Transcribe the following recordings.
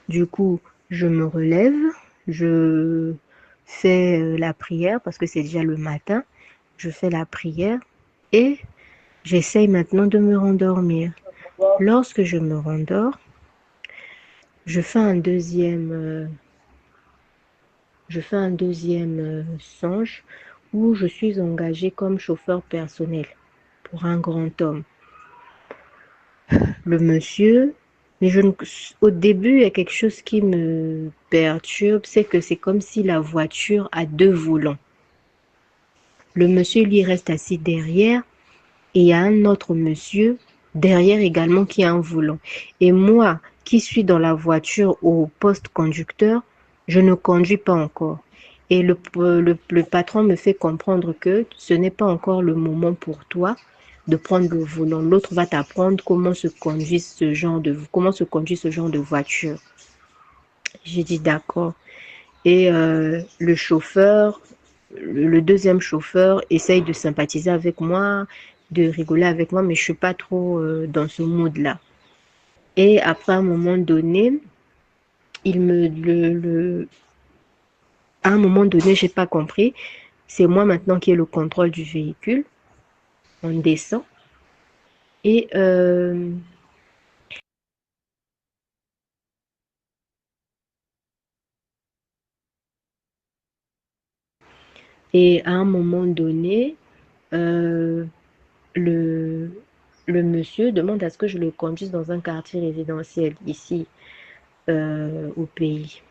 Du coup, je me relève, je fais la prière parce que c'est déjà le matin. Je fais la prière et j'essaye maintenant de me rendormir. Lorsque je me rendors, je fais un deuxième songe où je suis engagée comme chauffeur personnel pour un grand homme. Le monsieur, mais au début, il y a quelque chose qui me perturbe, c'est que c'est comme si la voiture a deux volants. Le monsieur, lui, reste assis derrière et il y a un autre monsieur derrière également qui a un volant. Et moi, qui suis dans la voiture au poste conducteur, je ne conduis pas encore. Et le patron me fait comprendre que ce n'est pas encore le moment pour toi de prendre le volant. L'autre va t'apprendre comment se conduit ce genre de voiture. J'ai dit d'accord. Et le deuxième chauffeur essaye de sympathiser avec moi, de rigoler avec moi, mais je suis pas trop dans ce mood-là. Et après un moment donné, il me à un moment donné, j'ai pas compris. C'est moi maintenant qui ai le contrôle du véhicule. On descend et à un moment donné, euh, le le monsieur demande à ce que je le conduise dans un quartier résidentiel ici au pays.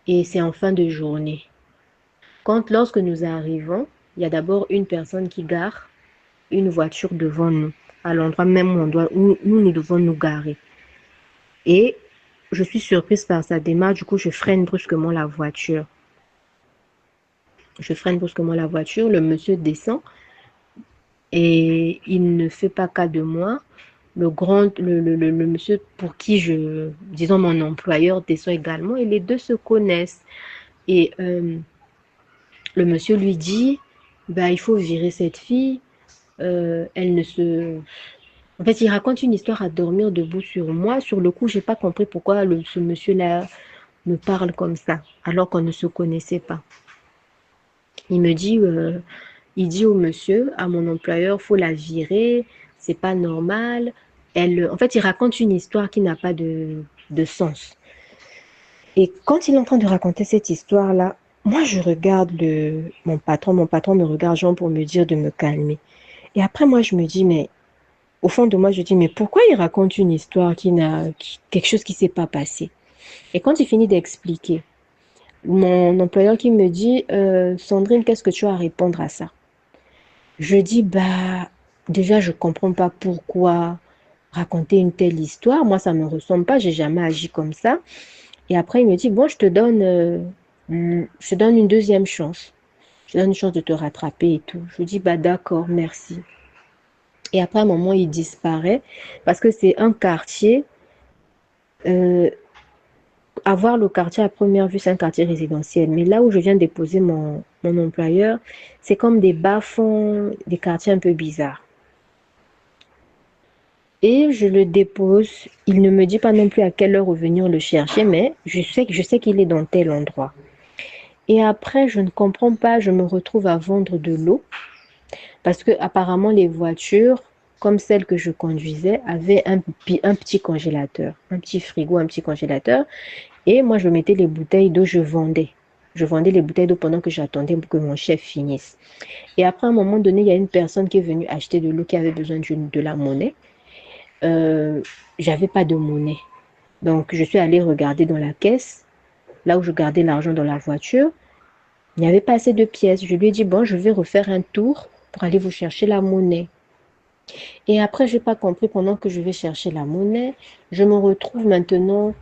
Et c'est en fin de journée. Lorsque nous arrivons, il y a d'abord une personne qui gare une voiture devant nous, à l'endroit même où nous devons nous garer. Et je suis surprise par sa démarche, du coup, je freine brusquement la voiture. Je freine brusquement la voiture, le monsieur descend et il ne fait pas cas de moi. Le monsieur pour qui disons mon employeur descend également et les deux se connaissent. Et le monsieur lui dit, bah, il faut virer cette fille. Elle ne se... En fait, il raconte une histoire à dormir debout sur moi. Sur le coup, j'ai pas compris pourquoi ce monsieur-là me parle comme ça, alors qu'on ne se connaissait pas. Il me dit, il dit au monsieur, à mon employeur, faut la virer, c'est pas normal. En fait, il raconte une histoire qui n'a pas de sens. Et quand il est en train de raconter cette histoire-là, moi, je regarde mon patron me regarde genre pour me dire de me calmer. Et après, moi, je me dis, mais au fond de moi, je dis, mais pourquoi il raconte une histoire quelque chose qui s'est pas passé? Et quand il finit d'expliquer, mon employeur qui me dit, Sandrine, qu'est-ce que tu as à répondre à ça? Je dis, bah, déjà, je comprends pas pourquoi raconter une telle histoire. Moi, ça me ressemble pas, j'ai jamais agi comme ça. Et après, il me dit, bon, je te donne une deuxième chance. Je te donne une chance de te rattraper et tout. Je dis, bah, d'accord, merci. Et après, à un moment, il disparaît parce que c'est un quartier. euh, Avoir le quartier à première vue, c'est un quartier résidentiel. Mais là où je viens déposer mon employeur, c'est comme des bas-fonds, des quartiers un peu bizarres. Et je le dépose. Il ne me dit pas non plus à quelle heure revenir le chercher, mais je sais qu'il est dans tel endroit. Et après, je ne comprends pas, je me retrouve à vendre de l'eau parce que apparemment les voitures, comme celle que je conduisais, avaient un petit congélateur, un petit frigo, un petit congélateur. Et moi, je mettais les bouteilles d'eau, je vendais. Je vendais les bouteilles d'eau pendant que j'attendais que mon chef finisse. Et après, à un moment donné, il y a une personne qui est venue acheter de l'eau qui avait besoin de la monnaie. Euh, J'avais pas de monnaie. Donc, je suis allée regarder dans la caisse, là où je gardais l'argent dans la voiture. Il n'y avait pas assez de pièces. Je lui ai dit, bon, je vais refaire un tour pour aller vous chercher la monnaie. Et après, je n'ai pas compris, pendant que je vais chercher la monnaie, je me retrouve maintenant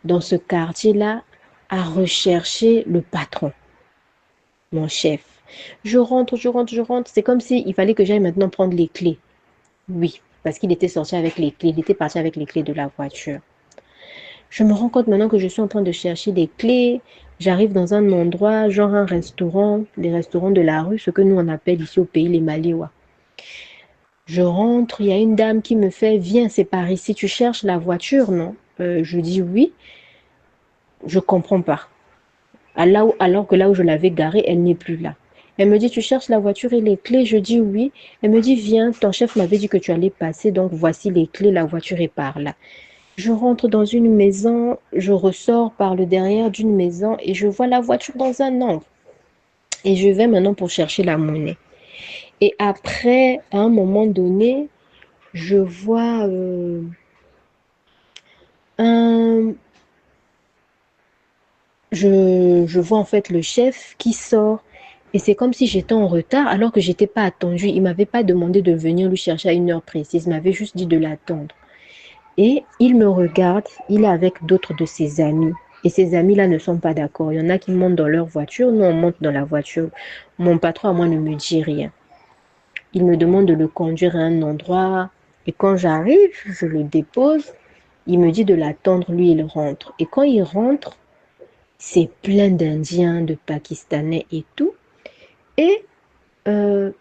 dans ce quartier-là à rechercher le patron, mon chef. Je rentre. C'est comme s'il fallait que j'aille maintenant prendre les clés. Oui, parce qu'il était sorti avec les clés, il était parti avec les clés de la voiture. Je me rends compte maintenant que je suis en train de chercher des clés. J'arrive dans un endroit, genre un restaurant, les restaurants de la rue, ce que nous on appelle ici au pays les Maléwa. Je rentre, il y a une dame qui me fait, viens, c'est par ici, tu cherches la voiture, non? Je dis oui, je comprends pas. Alors que là où je l'avais garée, elle n'est plus là. Elle me dit, tu cherches la voiture et les clés? Je dis oui. Elle me dit, viens, ton chef m'avait dit que tu allais passer, donc voici les clés, la voiture est par là. Je rentre dans une maison, je ressors par le derrière d'une maison et je vois la voiture dans un angle. Et je vais maintenant pour chercher la monnaie. Et après, à un moment donné, je vois un... Je vois en fait le chef qui sort. Et c'est comme si j'étais en retard alors que j'étais pas attendue. Il m'avait pas demandé de venir lui chercher à une heure précise. Il m'avait juste dit de l'attendre. Et il me regarde. Il est avec d'autres de ses amis. Et ces amis-là ne sont pas d'accord. Il y en a qui montent dans leur voiture. Nous, on monte dans la voiture. Mon patron, à moi, ne me dit rien. Il me demande de le conduire à un endroit. Et quand j'arrive, je le dépose. Il me dit de l'attendre. Lui, il rentre. Et quand il rentre, c'est plein d'Indiens, de Pakistanais et tout. Et euh,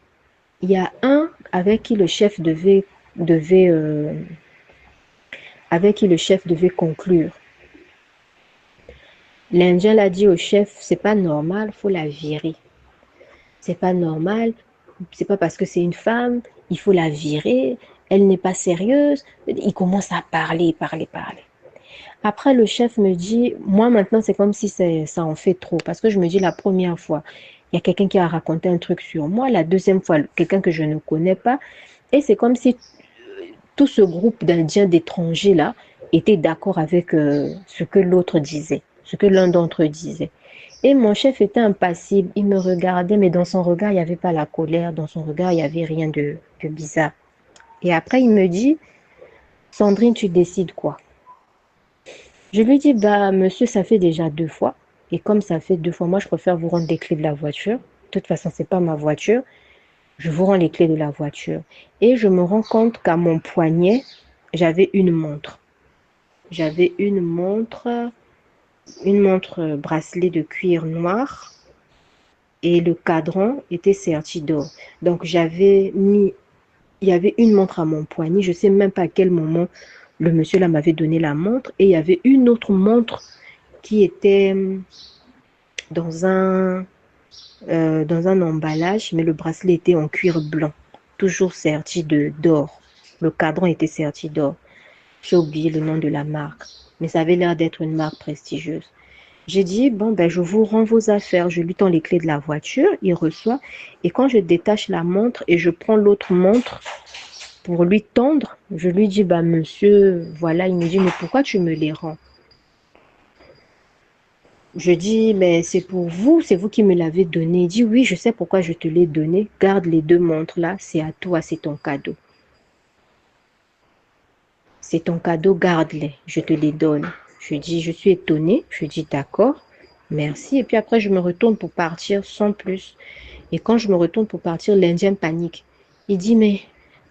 il y a un avec qui le chef avec qui le chef devait conclure. L'Indien l'a dit au chef, c'est pas normal, faut la virer. C'est pas normal, c'est pas parce que c'est une femme, il faut la virer, elle n'est pas sérieuse. Il commence à parler, parler, parler. Après, le chef me dit, moi maintenant, c'est comme si ça en fait trop. Parce que je me dis, la première fois, il y a quelqu'un qui a raconté un truc sur moi. La deuxième fois, quelqu'un que je ne connais pas. Et c'est comme si tout ce groupe d'Indiens, d'étrangers là, était d'accord avec ce que l'autre disait, ce que l'un d'entre eux disait. Et mon chef était impassible. Il me regardait, mais dans son regard, il n'y avait pas la colère. Dans son regard, il n'y avait rien de bizarre. Et après, il me dit, Sandrine, tu décides quoi? Je lui dis, bah, monsieur, ça fait déjà 2 fois. Et comme ça fait 2 fois, moi, je préfère vous rendre les clés de la voiture. De toute façon, c'est pas ma voiture. Je vous rends les clés de la voiture. Et je me rends compte qu'à mon poignet, j'avais une montre. J'avais une montre bracelet de cuir noir. Et le cadran était serti d'or. Donc, il y avait une montre à mon poignet. Je ne sais même pas à quel moment le monsieur là m'avait donné la montre. Et il y avait une autre montre qui était dans un, dans un emballage, mais le bracelet était en cuir blanc, toujours serti d'or. Le cadran était serti d'or. J'ai oublié le nom de la marque, mais ça avait l'air d'être une marque prestigieuse. J'ai dit, bon, ben, je vous rends vos affaires. Je lui tends les clés de la voiture, il reçoit. Et quand je détache la montre et je prends l'autre montre pour lui tendre, je lui dis, bah, monsieur, voilà, il me dit, mais pourquoi tu me les rends? Je dis, mais c'est pour vous, c'est vous qui me l'avez donné. Il dit, oui, je sais pourquoi je te l'ai donné. Garde les 2 montres-là, c'est à toi, c'est ton cadeau. C'est ton cadeau, garde-les, je te les donne. Je dis, je suis étonnée. Je dis, d'accord, merci. Et puis après, je me retourne pour partir sans plus. Et quand je me retourne pour partir, l'Indien panique. Il dit, mais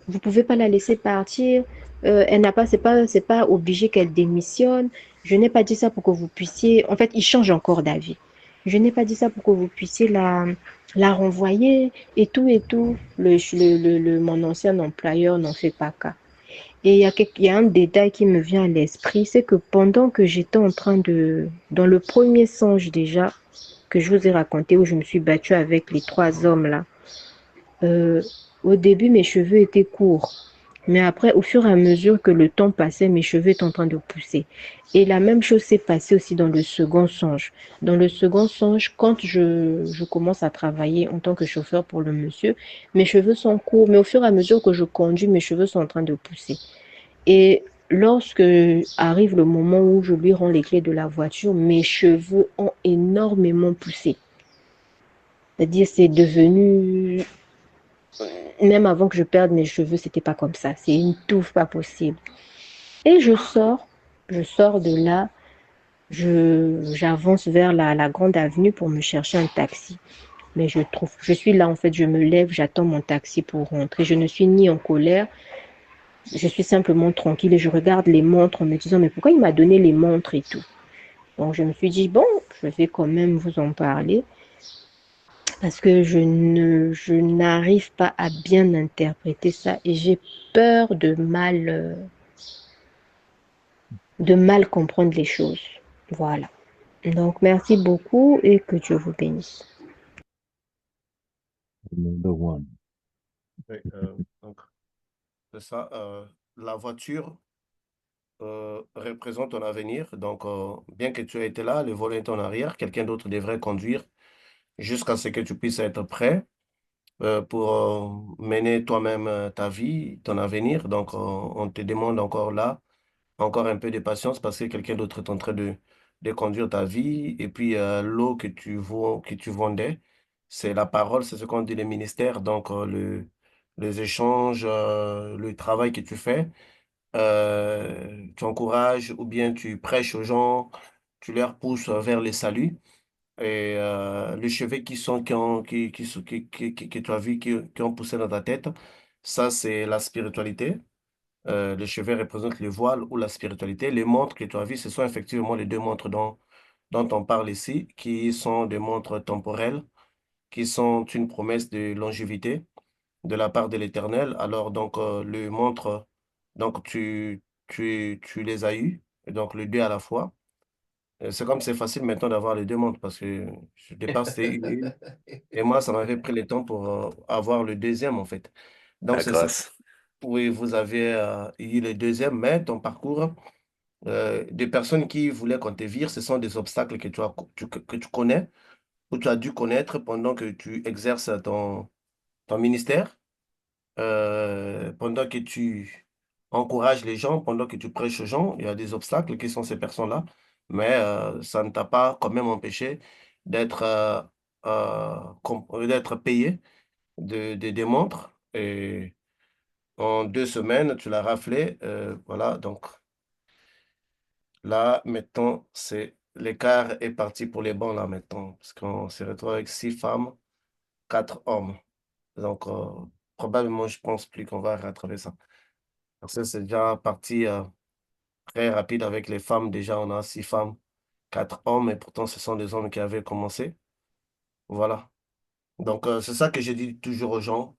vous ne pouvez pas la laisser partir. Elle n'a pas, c'est pas obligé qu'elle démissionne. Je n'ai pas dit ça pour que vous puissiez. En fait, il change encore d'avis. Je n'ai pas dit ça pour que vous puissiez la renvoyer et tout et tout. Mon ancien employeur n'en fait pas cas. Et il y a un détail qui me vient à l'esprit, c'est que pendant que j'étais en train dans le premier songe déjà, que je vous ai raconté, où je me suis battue avec les 3 hommes là, euh, au début mes cheveux étaient courts. Mais après, au fur et à mesure que le temps passait, mes cheveux étaient en train de pousser. Et la même chose s'est passée aussi dans le second songe. Dans le second songe, quand je commence à travailler en tant que chauffeur pour le monsieur, mes cheveux sont courts, mais au fur et à mesure que je conduis, mes cheveux sont en train de pousser. Et lorsque arrive le moment où je lui rends les clés de la voiture, mes cheveux ont énormément poussé. C'est-à-dire, c'est devenu, même avant que je perde mes cheveux, c'était pas comme ça. C'est une touffe pas possible. Et je sors de là, j'avance vers la grande avenue pour me chercher un taxi. Mais je suis là en fait, je me lève, j'attends mon taxi pour rentrer. Je ne suis ni en colère, je suis simplement tranquille et je regarde les montres en me disant, mais pourquoi il m'a donné les montres et tout? Donc je me suis dit, bon, je vais quand même vous en parler parce que je n'arrive pas à bien interpréter ça et j'ai peur de mal, de mal comprendre les choses. Voilà. Donc, merci beaucoup et que Dieu vous bénisse. Number one. Oui, donc, c'est ça. La voiture représente ton avenir. Donc, bien que tu aies été là, le volant est en arrière, quelqu'un d'autre devrait conduire jusqu'à ce que tu puisses être prêt pour mener toi-même ta vie, ton avenir. Donc, on te demande encore là, encore un peu de patience parce que quelqu'un d'autre est en train de conduire ta vie. Et puis, l'eau que tu vendais, c'est la parole, c'est ce qu'on dit les ministères. Donc, les échanges, le travail que tu fais, tu encourages ou bien tu prêches aux gens, tu leur pousses vers le salut. Et les cheveux que tu as vu, qui ont poussé dans ta tête, ça, c'est la spiritualité. Les cheveux représentent le voile ou la spiritualité. Les montres que tu as vues, ce sont effectivement les deux montres dont on parle ici, qui sont des montres temporelles, qui sont une promesse de longévité de la part de l'Éternel. Alors, donc, le montre, donc, tu les as eues, et donc les deux à la fois. C'est comme c'est facile maintenant d'avoir les deux montres parce que je départ, c'était une. Et moi, ça m'avait pris le temps pour avoir le deuxième, en fait. Donc, La c'est ça. grâce. Oui, vous avez eu le deuxième, mais ton parcours, des personnes qui voulaient qu'on te vire, ce sont des obstacles que que tu connais ou tu as dû connaître pendant que tu exerces ton ministère, pendant que tu encourages les gens, pendant que tu prêches aux gens. Il y a des obstacles qui sont ces personnes-là, mais ça ne t'a pas quand même empêché d'être d'être payé des montres. Et en 2 semaines, tu l'as raflé. Voilà, donc là, maintenant, c'est l'écart est parti pour les bons, là, maintenant, parce qu'on se retrouve avec 6 femmes, 4 hommes. Donc, probablement, je pense plus qu'on va rattraper ça. Parce que c'est déjà parti très rapide avec les femmes. Déjà, on a 6 femmes, 4 hommes, et pourtant, ce sont des hommes qui avaient commencé. Voilà. Donc, c'est ça que je dis toujours aux gens,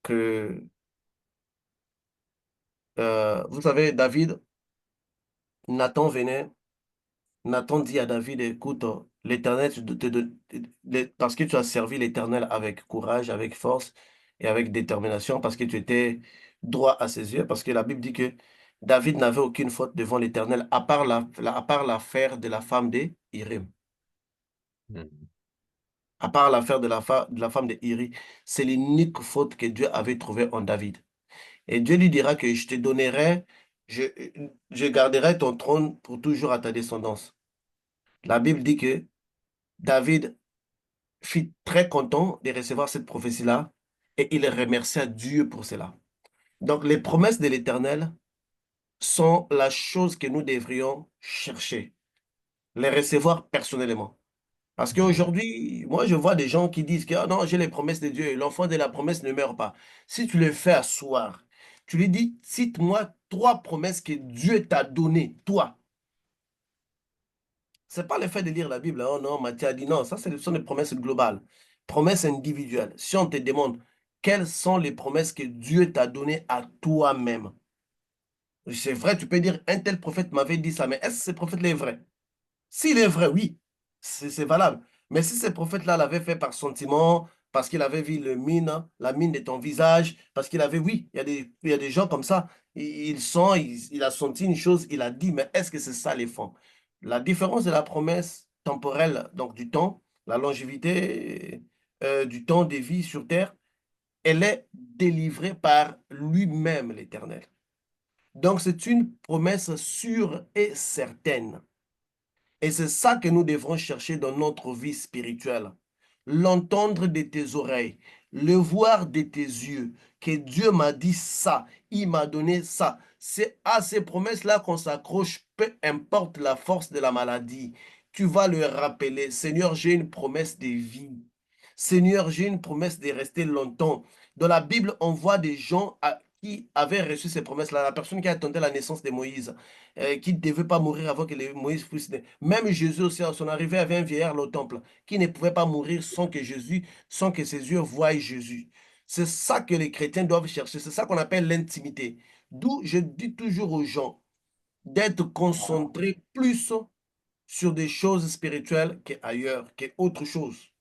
que, vous savez, David, Nathan venait. Nathan dit à David, écoute, l'Éternel, parce que tu as servi l'Éternel avec courage, avec force et avec détermination, parce que tu étais droit à ses yeux, parce que la Bible dit que David n'avait aucune faute devant l'Éternel, à part l'affaire de la femme d'Irim. Mm. À part l'affaire de la femme d'Iri, c'est l'unique faute que Dieu avait trouvée en David. Et Dieu lui dira que je te donnerai, je, je garderai ton trône pour toujours à ta descendance. La Bible dit que David fut très content de recevoir cette prophétie-là et il remercia Dieu pour cela. Donc, les promesses de l'Éternel sont la chose que nous devrions chercher, les recevoir personnellement. Parce Mm. qu'aujourd'hui, moi, je vois des gens qui disent que ah non, j'ai les promesses de Dieu et l'enfant de la promesse ne meurt pas. Si tu le fais asseoir, tu lui dis, cite-moi 3 promesses que Dieu t'a données, toi. C'est pas le fait de lire la Bible. Oh non, Matthieu a dit non. Ça, ce sont des promesses globales. Promesses individuelles. Si on te demande quelles sont les promesses que Dieu t'a données à toi-même, c'est vrai, tu peux dire un tel prophète m'avait dit ça, mais est-ce que ce prophète-là est vrai? S'il est vrai, oui, c'est valable. Mais si ce prophète-là l'avait fait par sentiment, parce qu'il avait vu la mine de ton visage, parce qu'il avait, oui, il y a des gens comme ça, il a senti une chose, il a dit, mais est-ce que c'est ça les fonds? La différence de la promesse temporelle, donc du temps, la longévité du temps de vie sur terre, elle est délivrée par lui-même, l'Éternel. Donc c'est une promesse sûre et certaine. Et c'est ça que nous devrons chercher dans notre vie spirituelle. L'entendre de tes oreilles, le voir de tes yeux, que Dieu m'a dit ça, il m'a donné ça. C'est à ces promesses-là qu'on s'accroche, peu importe la force de la maladie. Tu vas le rappeler, Seigneur, j'ai une promesse de vie. Seigneur, j'ai une promesse de rester longtemps. Dans la Bible, on voit des gens qui avaient reçu ces promesses-là. La personne qui attendait la naissance de Moïse, qui ne devait pas mourir avant que Moïse puisse naître. Même Jésus aussi, à son arrivée, avait un vieillard au temple qui ne pouvait pas mourir sans que ses yeux voient Jésus. C'est ça que les chrétiens doivent chercher. C'est ça qu'on appelle l'intimité. D'où je dis toujours aux gens, d'être concentré plus sur des choses spirituelles qu'ailleurs, qu'autre chose.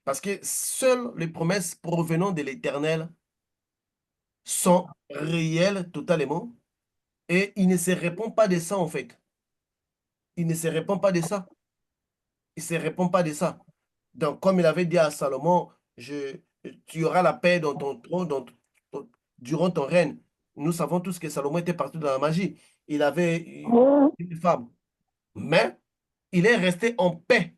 Parce que seules les promesses provenant de l'Éternel sont réelles totalement et il ne se répond pas de ça en fait. Il ne se répond pas de ça. Il ne se répond pas de ça. Donc, comme il avait dit à Salomon, tu auras la paix dans ton trône durant ton règne. Nous savons tous que Salomon était parti dans la magie. Il avait une femme. Mais il est resté en paix.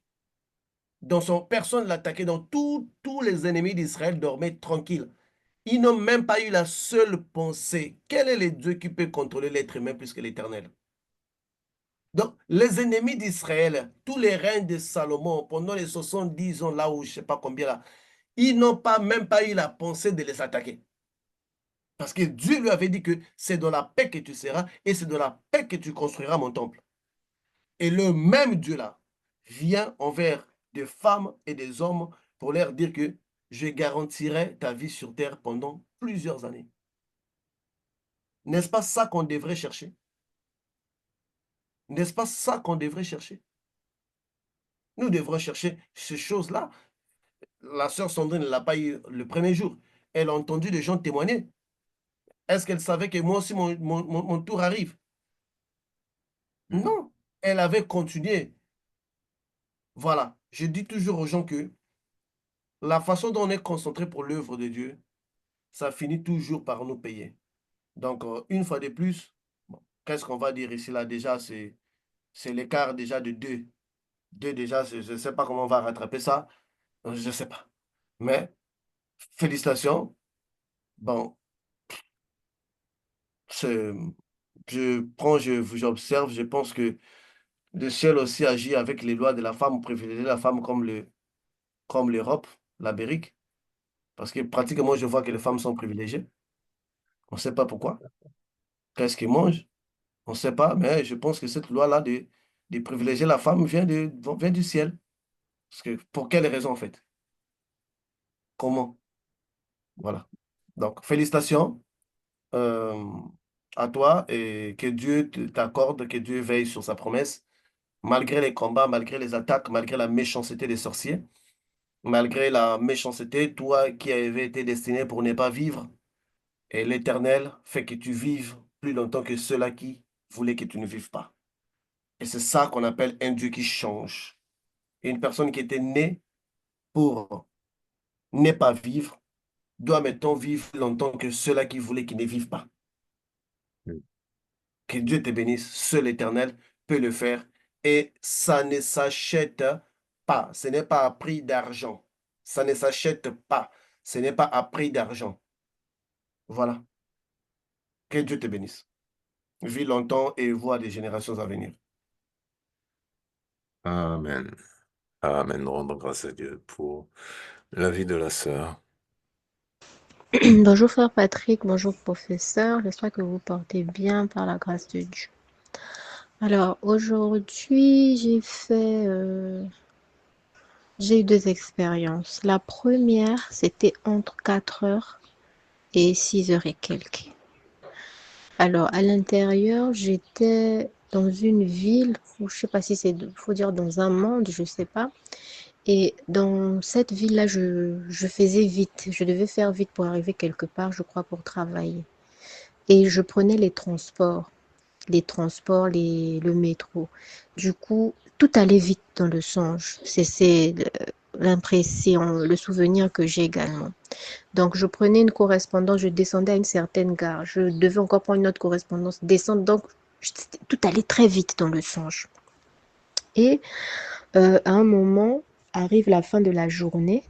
Dans son personne l'attaquait. Donc, tous les ennemis d'Israël dormaient tranquilles. Ils n'ont même pas eu la seule pensée. Quel est le Dieu qui peut contrôler l'être humain plus que l'Éternel? Donc, les ennemis d'Israël, tous les règnes de Salomon, pendant les 70 ans, là où je ne sais pas combien là, ils n'ont pas même pas eu la pensée de les attaquer. Parce que Dieu lui avait dit que c'est dans la paix que tu seras et c'est dans la paix que tu construiras mon temple. Et le même Dieu-là vient envers des femmes et des hommes pour leur dire que je garantirai ta vie sur terre pendant plusieurs années. N'est-ce pas ça qu'on devrait chercher? N'est-ce pas ça qu'on devrait chercher? Nous devrons chercher ces choses-là. La sœur Sandrine ne l'a pas eu le premier jour. Elle a entendu des gens témoigner. Est-ce qu'elle savait que moi aussi, mon tour arrive? Non. Elle avait continué. Voilà. Je dis toujours aux gens que la façon dont on est concentré pour l'œuvre de Dieu, ça finit toujours par nous payer. Donc, une fois de plus, bon, qu'est-ce qu'on va dire ici là déjà, c'est l'écart déjà de deux. Deux déjà, je ne sais pas comment on va rattraper ça. Je ne sais pas. Mais félicitations. Bon, c'est- j'observe, je pense que le ciel aussi agit avec les lois de la femme, privilégier la femme comme l'Europe, l'Amérique. Parce que pratiquement, je vois que les femmes sont privilégiées. On ne sait pas pourquoi. Qu'est-ce qu'ils mangent? On ne sait pas, mais je pense que cette loi-là de privilégier la femme vient du ciel. Parce que, pour quelle raison, en fait? Comment? Voilà. Donc, félicitations euh, à toi et que Dieu t'accorde, que Dieu veille sur sa promesse, malgré les combats, malgré les attaques, malgré la méchanceté des sorciers, malgré la méchanceté, toi qui avais été destiné pour ne pas vivre, et l'Éternel fait que tu vives plus longtemps que ceux-là qui voulaient que tu ne vives pas. Et c'est ça qu'on appelle un Dieu qui change. Une personne qui était née pour ne pas vivre doit maintenant vivre plus longtemps que ceux-là qui voulaient qu'ils ne vivent pas. Que Dieu te bénisse, seul l'Éternel peut le faire. Et ça ne s'achète pas. Ce n'est pas à prix d'argent. Ça ne s'achète pas. Ce n'est pas à prix d'argent. Voilà. Que Dieu te bénisse. Vis longtemps et vois des générations à venir. Amen. Amen. Rendre grâce à Dieu pour la vie de la sœur. Bonjour frère Patrick, bonjour professeur, j'espère que vous portez bien par la grâce de Dieu. Alors aujourd'hui j'ai eu deux expériences. La première c'était entre 4 heures et 6 heures et quelques. Alors à l'intérieur j'étais dans une ville, ou je sais pas si faut dire dans un monde, je sais pas. Et dans cette ville-là, je faisais vite. Je devais faire vite pour arriver quelque part, je crois, pour travailler. Et je prenais le métro. Du coup, tout allait vite dans le songe. C'est l'impression, le souvenir que j'ai également. Donc, je prenais une correspondance, je descendais à une certaine gare. Je devais encore prendre une autre correspondance, descendre. Donc, tout allait très vite dans le songe. Et à un moment, arrive la fin de la journée.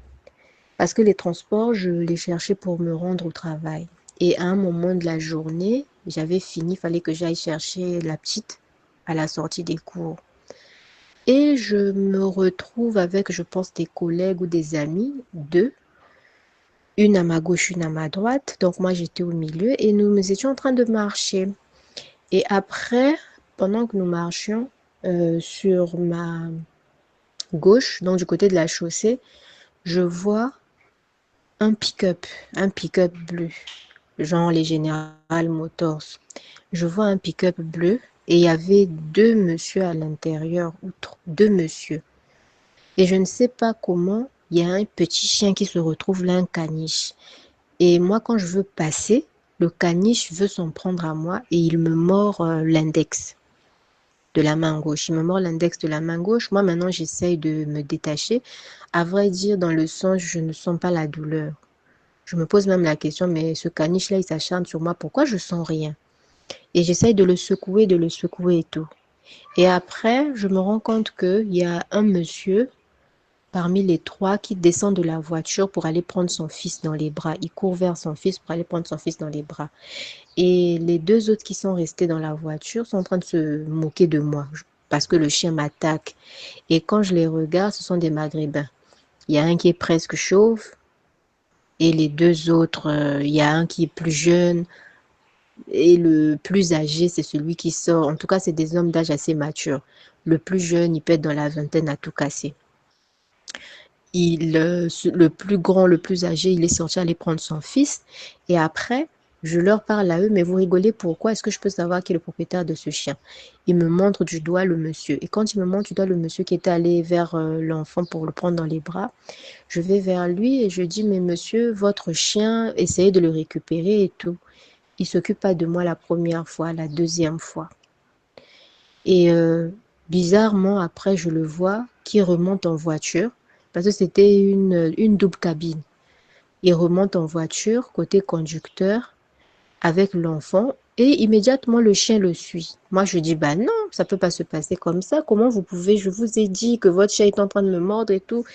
Parce que les transports, je les cherchais pour me rendre au travail. Et à un moment de la journée, j'avais fini, il fallait que j'aille chercher la petite à la sortie des cours. Et je me retrouve avec, je pense, des collègues ou des amis, deux, une à ma gauche, une à ma droite. Donc moi, j'étais au milieu et nous étions en train de marcher. Et après, pendant que nous marchions, sur ma gauche, donc du côté de la chaussée, je vois un pick-up, un pick-up bleu, genre les General Motors. Je vois un pick-up bleu Et il y avait deux messieurs à l'intérieur, deux messieurs. Et je ne sais pas comment, il y a un petit chien qui se retrouve là, un caniche. Et moi, quand je veux passer, le caniche veut s'en prendre à moi et il me mord l'index de la main gauche. Il me mord l'index de la main gauche. Moi, maintenant, j'essaye de me détacher. À vrai dire, dans le sens, je ne sens pas la douleur. Je me pose même la question, mais ce caniche-là, il s'acharne sur moi. Pourquoi je sens rien? Et j'essaye de le secouer et tout. Et après, je me rends compte qu'il y a un monsieur parmi les trois qui descend de la voiture pour aller prendre son fils dans les bras. Il court vers son fils pour aller prendre son fils dans les bras. Et les deux autres qui sont restés dans la voiture sont en train de se moquer de moi parce que le chien m'attaque. Et quand je les regarde, ce sont des maghrébins. Il y a un qui est presque chauve et les deux autres, il y a un qui est plus jeune et le plus âgé, c'est celui qui sort. En tout cas, c'est des hommes d'âge assez mature. Le plus jeune, il peut être dans la vingtaine à tout casser. Le plus grand, le plus âgé, il est sorti aller prendre son fils. Et après, je leur parle à eux, mais vous rigolez, pourquoi? Est-ce que je peux savoir qui est le propriétaire de ce chien? Il me montre du doigt le monsieur. Et quand il me montre du doigt le monsieur qui était allé vers l'enfant pour le prendre dans les bras, je vais vers lui et je dis, mais monsieur, votre chien, essayez de le récupérer et tout. Il s'occupe pas de moi la première fois, la deuxième fois. Et bizarrement, après, je le vois qui remonte en voiture, parce que c'était une double cabine. Il remonte en voiture, côté conducteur, avec l'enfant, et immédiatement le chien le suit. Moi, je dis, bah non, ça peut pas se passer comme ça. Comment vous pouvez, je vous ai dit que votre chien est en train de me mordre et tout.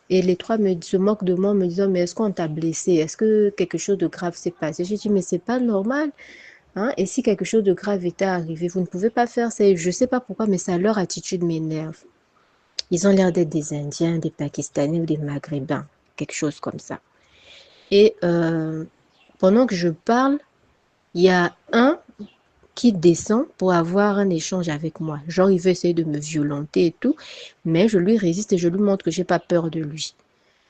Et les trois se moquent de moi, me disant, mais est-ce qu'on t'a blessé? Est-ce que quelque chose de grave s'est passé? J'ai dit, mais c'est pas normal. Hein? Et si quelque chose de grave était arrivé, vous ne pouvez pas faire ça. Je ne sais pas pourquoi, mais ça, leur attitude m'énerve. Ils ont l'air d'être des Indiens, des Pakistanais ou des Maghrébins, quelque chose comme ça. Et pendant que je parle, il y a un qui descend pour avoir un échange avec moi. Genre, il veut essayer de me violenter et tout, mais je lui résiste et je lui montre que j'ai pas peur de lui.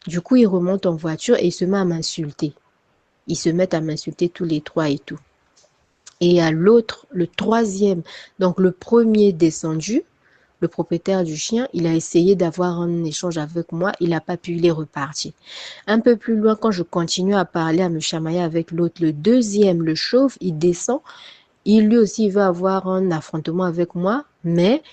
Du coup, il remonte en voiture et il se met à m'insulter. Ils se mettent à m'insulter tous les trois et tout. Et à l'autre, le troisième, donc le premier descendu, le propriétaire du chien, il a essayé d'avoir un échange avec moi, il n'a pas pu, il est reparti. Un peu plus loin, quand je continue à parler, à me chamailler avec l'autre, le deuxième, le chauve, il descend, il lui aussi il veut avoir un affrontement avec moi, mais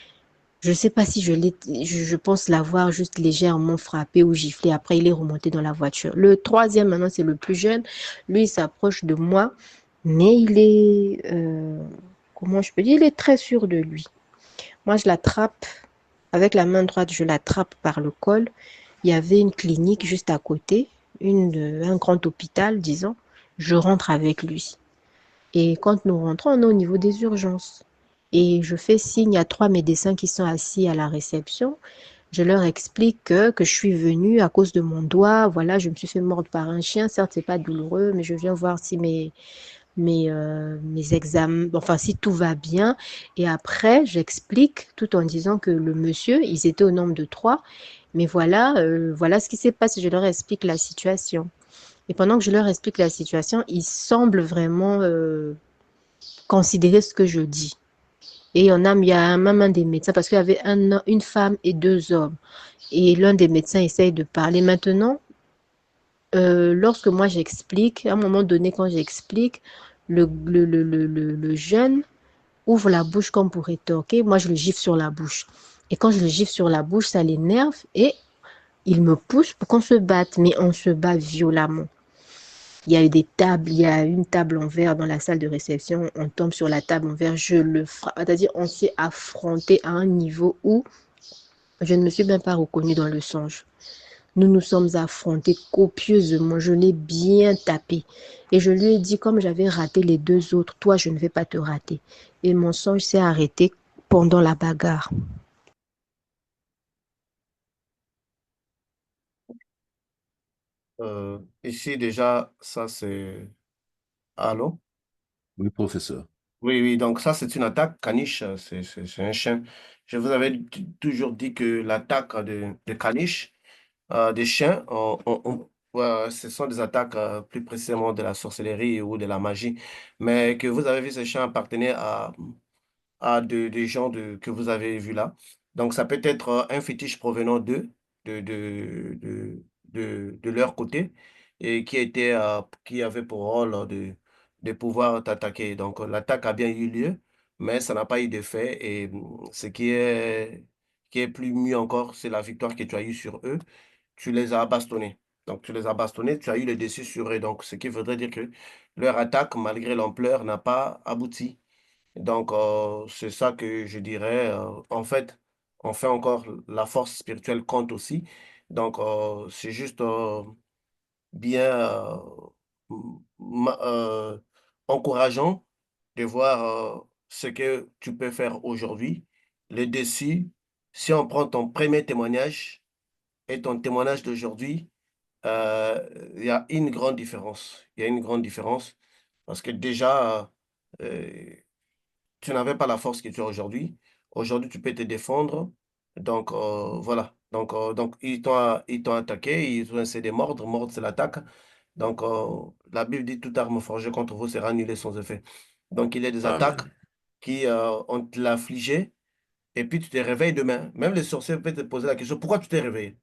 je ne sais pas si je pense l'avoir juste légèrement frappé ou giflé. Après, il est remonté dans la voiture. Le troisième, maintenant, c'est le plus jeune. Lui, il s'approche de moi, mais il est, comment je peux dire, il est très sûr de lui. Moi, je l'attrape avec la main droite, je l'attrape par le col. Il y avait une clinique juste à côté, un grand hôpital, disons. Je rentre avec lui. Et quand nous rentrons, on est au niveau des urgences. Et je fais signe à trois médecins qui sont assis à la réception. Je leur explique que je suis venue à cause de mon doigt. Voilà, je me suis fait mordre par un chien. Certes, c'est pas douloureux, mais je viens voir si mes examens, enfin, si tout va bien. Et après, j'explique tout en disant que le monsieur, ils étaient au nombre de trois. Mais voilà, voilà ce qui s'est passé. Je leur explique la situation. Et pendant que je leur explique la situation, ils semblent vraiment considérer ce que je dis. Et il y a même un des médecins, parce qu'il y avait une femme et deux hommes. Et l'un des médecins essaye de parler. Maintenant, lorsque moi j'explique, à un moment donné, quand j'explique, le jeune ouvre la bouche comme pour rétorquer. Moi, je le gifle sur la bouche. Et quand je le gifle sur la bouche, ça l'énerve et il me pousse pour qu'on se batte. Mais on se bat violemment. Il y a eu des tables, il y a une table en verre dans la salle de réception. On tombe sur la table en verre, je le frappe. C'est-à-dire, on s'est affronté à un niveau où je ne me suis même pas reconnue dans le songe. Nous nous sommes affrontés copieusement. Je l'ai bien tapé. Et je lui ai dit, comme j'avais raté les deux autres, toi, je ne vais pas te rater. Et mon songe s'est arrêté pendant la bagarre. Ici, déjà, ça c'est... Allô? Oui, professeur. Oui, oui, donc ça c'est une attaque caniche, c'est un chien. Je vous avais toujours dit que l'attaque de caniche, des chiens, ouais, ce sont des attaques plus précisément de la sorcellerie ou de la magie. Mais que vous avez vu, ces chiens appartenaient des gens que vous avez vus là. Donc, ça peut être un fétiche provenant d'eux, de leur côté, et qui avait pour rôle de pouvoir t'attaquer. Donc, l'attaque a bien eu lieu, mais ça n'a pas eu d'effet. Et ce qui est plus mieux encore, c'est la victoire que tu as eue sur eux. Tu les as bastonnés. Donc, tu les as bastonnés, tu as eu le dessus sur eux. Donc, ce qui voudrait dire que leur attaque, malgré l'ampleur, n'a pas abouti. Donc, c'est ça que je dirais. En fait, on fait encore la force spirituelle compte aussi. Donc, c'est juste bien ma- euh, encourageant de voir ce que tu peux faire aujourd'hui. Le dessus, si on prend ton premier témoignage et ton témoignage d'aujourd'hui, il y a une grande différence. Il y a une grande différence parce que déjà, euh, tu n'avais pas la force que tu as aujourd'hui. Aujourd'hui, tu peux te défendre. Donc, voilà. Donc ils t'ont attaqué, ils ont essayé de mordre. Mordre, c'est l'attaque. Donc, la Bible dit toute arme forgée contre vous sera annulée sans effet. Donc, il y a des attaques Amen. qui ont te l'affligé et puis tu te réveilles demain. Même les sorciers peuvent te poser la question, pourquoi tu t'es réveillé?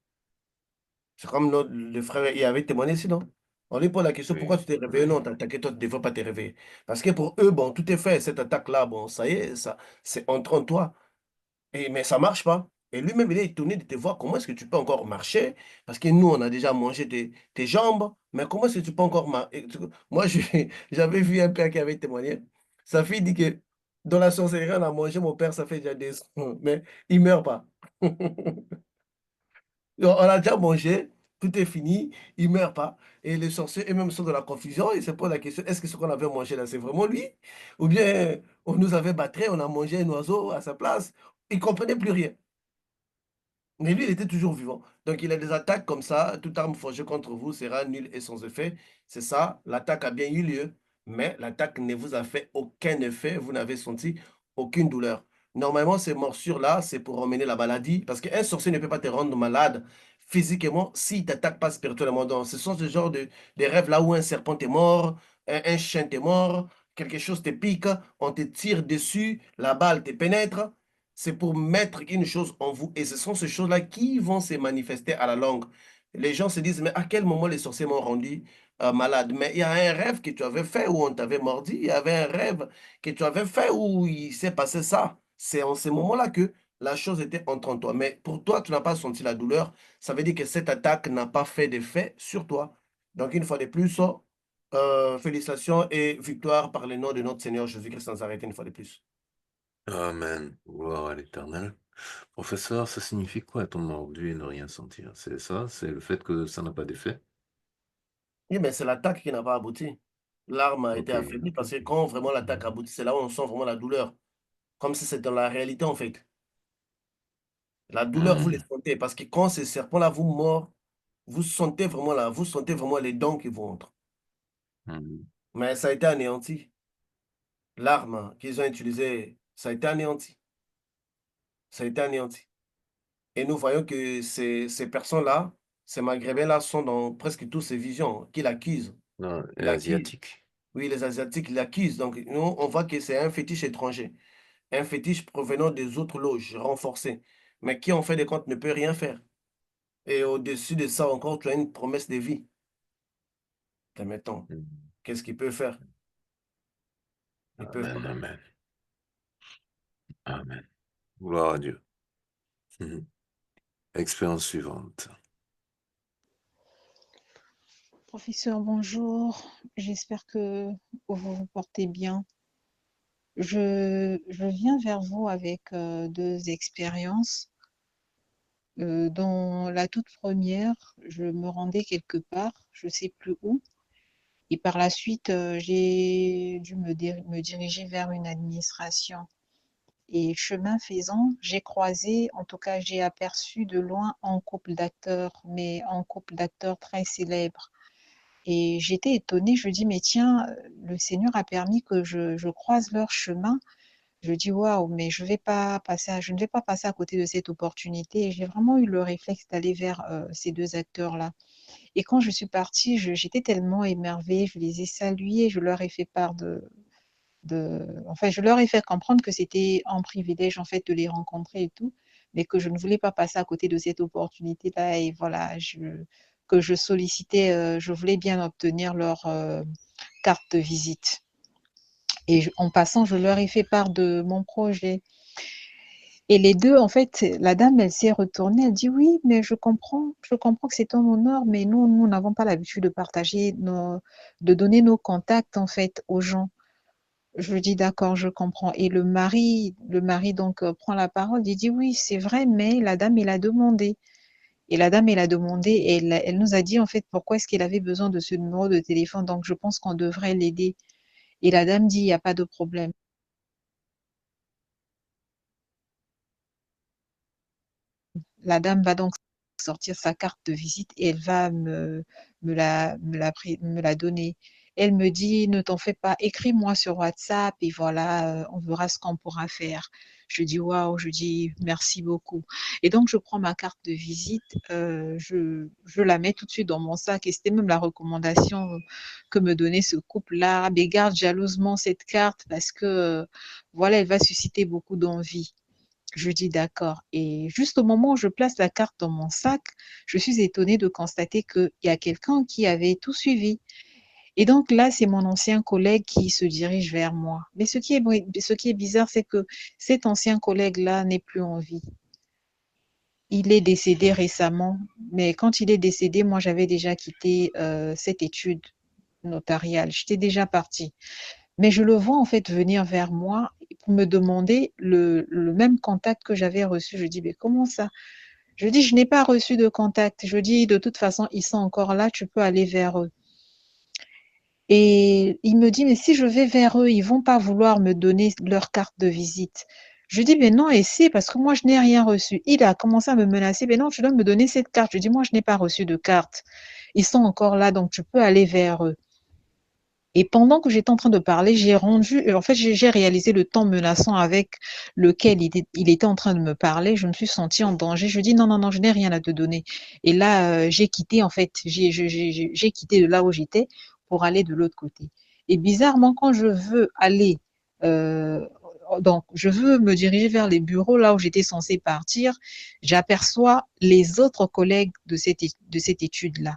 C'est comme le frère, il avait témoigné sinon. On lui pose la question, pourquoi Oui, tu t'es réveillé? oui. Non, t'as attaqué, toi, tu ne devrais pas te réveiller. Parce que pour eux, bon, tout est fait. Cette attaque-là, bon, ça y est, ça, c'est entre toi. Mais ça marche pas. Et lui-même, il est étonné de te voir. Comment est-ce que tu peux encore marcher? Parce que nous, on a déjà mangé tes jambes. Mais comment est-ce que tu peux encore marcher? Moi, j'avais vu un père qui avait témoigné. Sa fille dit que dans la sorcellerie, on a mangé mon père, ça fait déjà des ans. Mais il meurt pas. On a déjà mangé, tout est fini, il meurt pas. Et les sorciers eux-mêmes sont dans la confusion. Ils se posent la question, est-ce que ce qu'on avait mangé là, c'est vraiment lui? Ou bien on nous avait battu, on a mangé un oiseau à sa place. Ils ne comprenaient plus rien. Mais lui, il était toujours vivant. Donc, il a des attaques comme ça. Toute arme forgée contre vous sera nulle et sans effet. C'est ça. L'attaque a bien eu lieu, mais l'attaque ne vous a fait aucun effet. Vous n'avez senti aucune douleur. Normalement, ces morsures-là, c'est pour emmener la maladie. Parce qu'un sorcier ne peut pas te rendre malade physiquement s'il ne t'attaque pas spirituellement. Donc, ce sont ce genre de rêves-là où un serpent est mort, un chien t'est mort, quelque chose te pique, on te tire dessus, la balle te pénètre. C'est pour mettre une chose en vous. Et ce sont ces choses-là qui vont se manifester à la longue. Les gens se disent, mais à quel moment les sorciers m'ont rendu malade? Mais il y a un rêve que tu avais fait où on t'avait mordi. Il y avait un rêve que tu avais fait où il s'est passé ça. C'est en ce moment-là que la chose était entre toi. Mais pour toi, tu n'as pas senti la douleur. Ça veut dire que cette attaque n'a pas fait d'effet sur toi. Donc, une fois de plus, félicitations et victoire par le nom de notre Seigneur Jésus-Christ Nazareth, une fois de plus. Amen. Gloire à l'Éternel. Professeur, ça signifie quoi être mordu et ne rien sentir? C'est ça? C'est le fait que ça n'a pas d'effet? Oui, mais c'est l'attaque qui n'a pas abouti. L'arme a été Ok, affaiblie ok, parce que ok. quand vraiment l'attaque aboutit, c'est là où on sent vraiment la douleur. Comme si c'était dans la réalité, en fait. La douleur, vous les Mhm, sentez parce que quand ces serpents-là vous mordent, vous sentez vraiment là, vous sentez vraiment les dents qui vous entrent. mhm. Mais ça a été anéanti. L'arme qu'ils ont utilisée, ça a été anéanti. Ça a été anéanti. Et nous voyons que ces personnes-là, ces Maghrébins-là, sont dans presque toutes ces visions qu'ils accusent. Non, Ils et accusent. asiatique. Oui, les Asiatiques l'accusent. Donc, nous, on voit que c'est un fétiche étranger. Un fétiche provenant des autres loges renforcées, mais qui en fait des comptes ne peut rien faire. Et au-dessus de ça encore, tu as une promesse de vie. Mettons, Mhm. qu'est-ce qu'il peut faire? Ils peuvent Amen, pas. amen, amen. Gloire à Dieu. Mhm. Expérience suivante. Professeur, bonjour. J'espère que vous vous portez bien. Je viens vers vous avec deux expériences. Dans la toute première, je me rendais quelque part, je ne sais plus où, et par la suite, j'ai dû me diriger vers une administration. Et chemin faisant, j'ai croisé, en tout cas, j'ai aperçu de loin un couple d'acteurs, mais un couple d'acteurs très célèbres. Et j'étais étonnée, je dis, mais tiens, le Seigneur a permis que je croise leur chemin. Je dis, waouh, mais je ne vais pas passer à côté de cette opportunité. Et j'ai vraiment eu le réflexe d'aller vers ces deux acteurs-là. Et quand je suis partie, j'étais tellement émerveillée, je les ai salués, je leur ai fait part Enfin, je leur ai fait comprendre que c'était un privilège, en fait, de les rencontrer et tout, mais que je ne voulais pas passer à côté de cette opportunité-là. Et voilà, que je sollicitais, je voulais bien obtenir leur carte de visite. Et en passant, je leur ai fait part de mon projet. Et les deux, en fait, la dame, elle s'est retournée, elle dit oui, mais je comprends que c'est ton honneur, mais nous n'avons pas l'habitude de partager de donner nos contacts, en fait, aux gens. Je lui dis d'accord, je comprends. Et le mari donc prend la parole, il dit oui, c'est vrai, mais la dame, elle a demandé. Et la dame, elle a demandé, et elle nous a dit en fait pourquoi est-ce qu'elle avait besoin de ce numéro de téléphone. Donc je pense qu'on devrait l'aider. Et la dame dit, il n'y a pas de problème. La dame va donc sortir sa carte de visite et elle va me la donner. Elle me dit, ne t'en fais pas, écris-moi sur WhatsApp et voilà, on verra ce qu'on pourra faire. Je dis, waouh, je dis, merci beaucoup. Et donc, je prends ma carte de visite, je la mets tout de suite dans mon sac et c'était même la recommandation que me donnait ce couple-là. Mais garde jalousement cette carte parce que, voilà, elle va susciter beaucoup d'envie. Je dis d'accord. Et juste au moment où je place la carte dans mon sac, je suis étonnée de constater qu'il y a quelqu'un qui avait tout suivi. Et donc là, c'est mon ancien collègue qui se dirige vers moi. Mais ce qui est bizarre, c'est que cet ancien collègue-là n'est plus en vie. Il est décédé récemment, mais quand il est décédé, moi, j'avais déjà quitté cette étude notariale. J'étais déjà partie. Mais je le vois en fait venir vers moi pour me demander le même contact que j'avais reçu. Je dis, mais comment ça? Je dis, je n'ai pas reçu de contact. Je dis, de toute façon, ils sont encore là, tu peux aller vers eux. Et il me dit, mais si je vais vers eux, ils vont pas vouloir me donner leur carte de visite. Je dis, mais non, essaie, parce que moi, je n'ai rien reçu. Il a commencé à me menacer, mais non, tu dois me donner cette carte. Je dis, moi, je n'ai pas reçu de carte. Ils sont encore là, donc tu peux aller vers eux. Et pendant que j'étais en train de parler, en fait, j'ai réalisé le ton menaçant avec lequel il était en train de me parler. Je me suis sentie en danger. Je dis non, non, non, je n'ai rien à te donner. Et là, j'ai quitté, en fait, j'ai quitté de là où j'étais pour aller de l'autre côté. Et bizarrement, quand je veux aller, euh, donc, je veux me diriger vers les bureaux là où j'étais censée partir, j'aperçois les autres collègues de cette étude-là.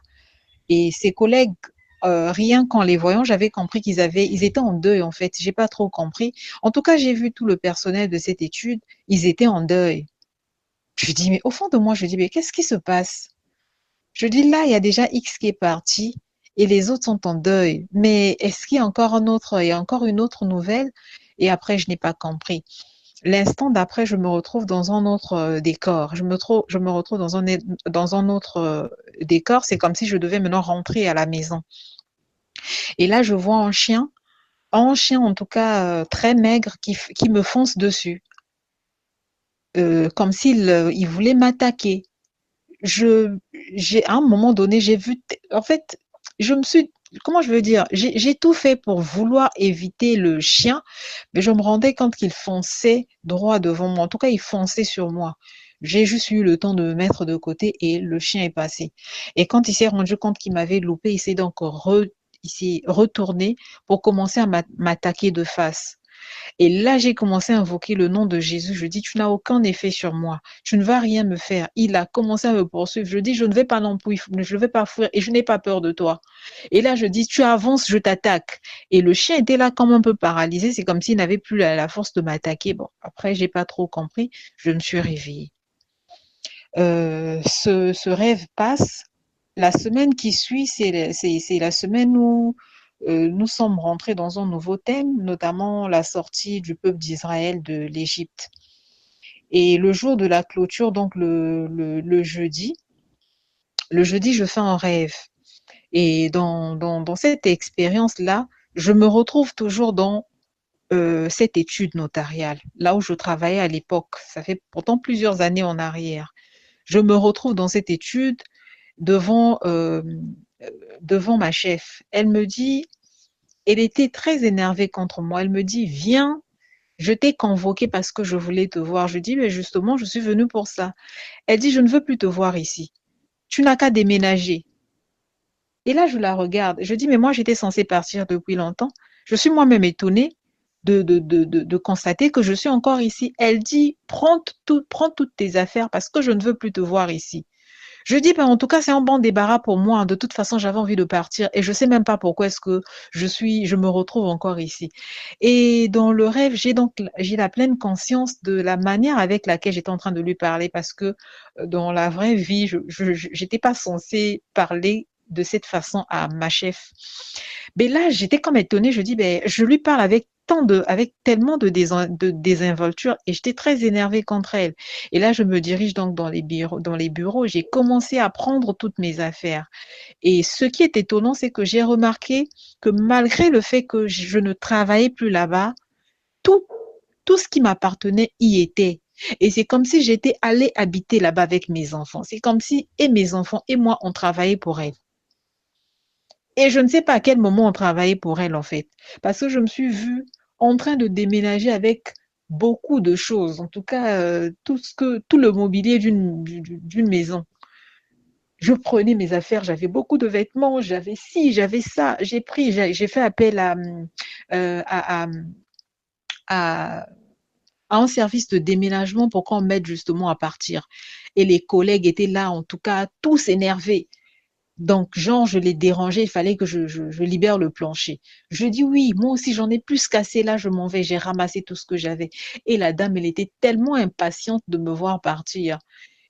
Et ces collègues, rien qu'en les voyant, j'avais compris ils étaient en deuil en fait. J'ai pas trop compris. En tout cas, j'ai vu tout le personnel de cette étude, ils étaient en deuil. Je dis, mais au fond de moi, je dis, mais qu'est-ce qui se passe? Je dis, là, il y a déjà X qui est parti et les autres sont en deuil. Mais est-ce qu'il y a encore il y a encore une autre nouvelle? Et après, je n'ai pas compris. L'instant d'après, je me retrouve dans un autre décor. Je me retrouve dans un autre décor. C'est comme si je devais maintenant rentrer à la maison. Et là, je vois un chien en tout cas très maigre qui me fonce dessus, comme s'il il voulait m'attaquer. À un moment donné, j'ai vu, en fait, je me suis, comment je veux dire, j'ai tout fait pour vouloir éviter le chien, mais je me rendais compte qu'il fonçait droit devant moi. En tout cas, il fonçait sur moi. J'ai juste eu le temps de me mettre de côté et le chien est passé. Et quand il s'est rendu compte qu'il m'avait loupé, il s'est retourné pour commencer à m'attaquer de face. Et là, j'ai commencé à invoquer le nom de Jésus. Je dis, tu n'as aucun effet sur moi. Tu ne vas rien me faire. Il a commencé à me poursuivre. Je dis, je ne vais pas non plus, je ne vais pas fuir et je n'ai pas peur de toi. Et là, je dis, tu avances, je t'attaque. Et le chien était là comme un peu paralysé. C'est comme s'il n'avait plus la force de m'attaquer. Bon, après, j'ai pas trop compris. Je me suis réveillée. Ce rêve passe. La semaine qui suit, c'est la semaine où nous sommes rentrés dans un nouveau thème, notamment la sortie du peuple d'Israël de l'Égypte. Et le jour de la clôture, donc le jeudi, je fais un rêve. Et dans cette expérience-là, je me retrouve toujours dans cette étude notariale, là où je travaillais à l'époque. Ça fait pourtant plusieurs années en arrière. Je me retrouve dans cette étude devant, devant ma chef. Elle était très énervée contre moi. Elle me dit, viens, je t'ai convoqué parce que je voulais te voir. Je dis, mais justement, je suis venue pour ça. Elle dit, je ne veux plus te voir ici. Tu n'as qu'à déménager. Et là, je la regarde. Je dis, mais moi, j'étais censée partir depuis longtemps. Je suis moi-même étonnée. de constater que je suis encore ici. Elle dit, prends toutes tes affaires parce que je ne veux plus te voir ici. Je dis, ben, en tout cas, c'est un bon débarras pour moi. De toute façon, j'avais envie de partir et je sais même pas pourquoi est-ce que je me retrouve encore ici. Et dans le rêve, j'ai la pleine conscience de la manière avec laquelle j'étais en train de lui parler parce que dans la vraie vie, j'étais pas censée parler de cette façon à ma chef. Mais là, j'étais comme étonnée. Je dis, ben, je lui parle avec tellement de désinvolture et j'étais très énervée contre elle. Et là, je me dirige donc dans les bureaux. J'ai commencé à prendre toutes mes affaires. Et ce qui est étonnant, c'est que j'ai remarqué que malgré le fait que je ne travaillais plus là-bas, tout, tout ce qui m'appartenait y était. Et c'est comme si j'étais allée habiter là-bas avec mes enfants. C'est comme si et mes enfants et moi, on travaillait pour elle. Et je ne sais pas à quel moment on travaillait pour elle, en fait. Parce que je me suis vue en train de déménager avec beaucoup de choses. En tout cas, tout le mobilier d'une maison. Je prenais mes affaires, j'avais beaucoup de vêtements, j'avais ci, j'avais ça. J'ai fait appel euh, à, à, à, à un service de déménagement pour qu'on m'aide justement à partir. Et les collègues étaient là, en tout cas, tous énervés. Donc, genre, je l'ai dérangé, il fallait que je libère le plancher. Je dis oui, moi aussi j'en ai plus cassé là, je m'en vais, j'ai ramassé tout ce que j'avais. Et la dame, elle était tellement impatiente de me voir partir.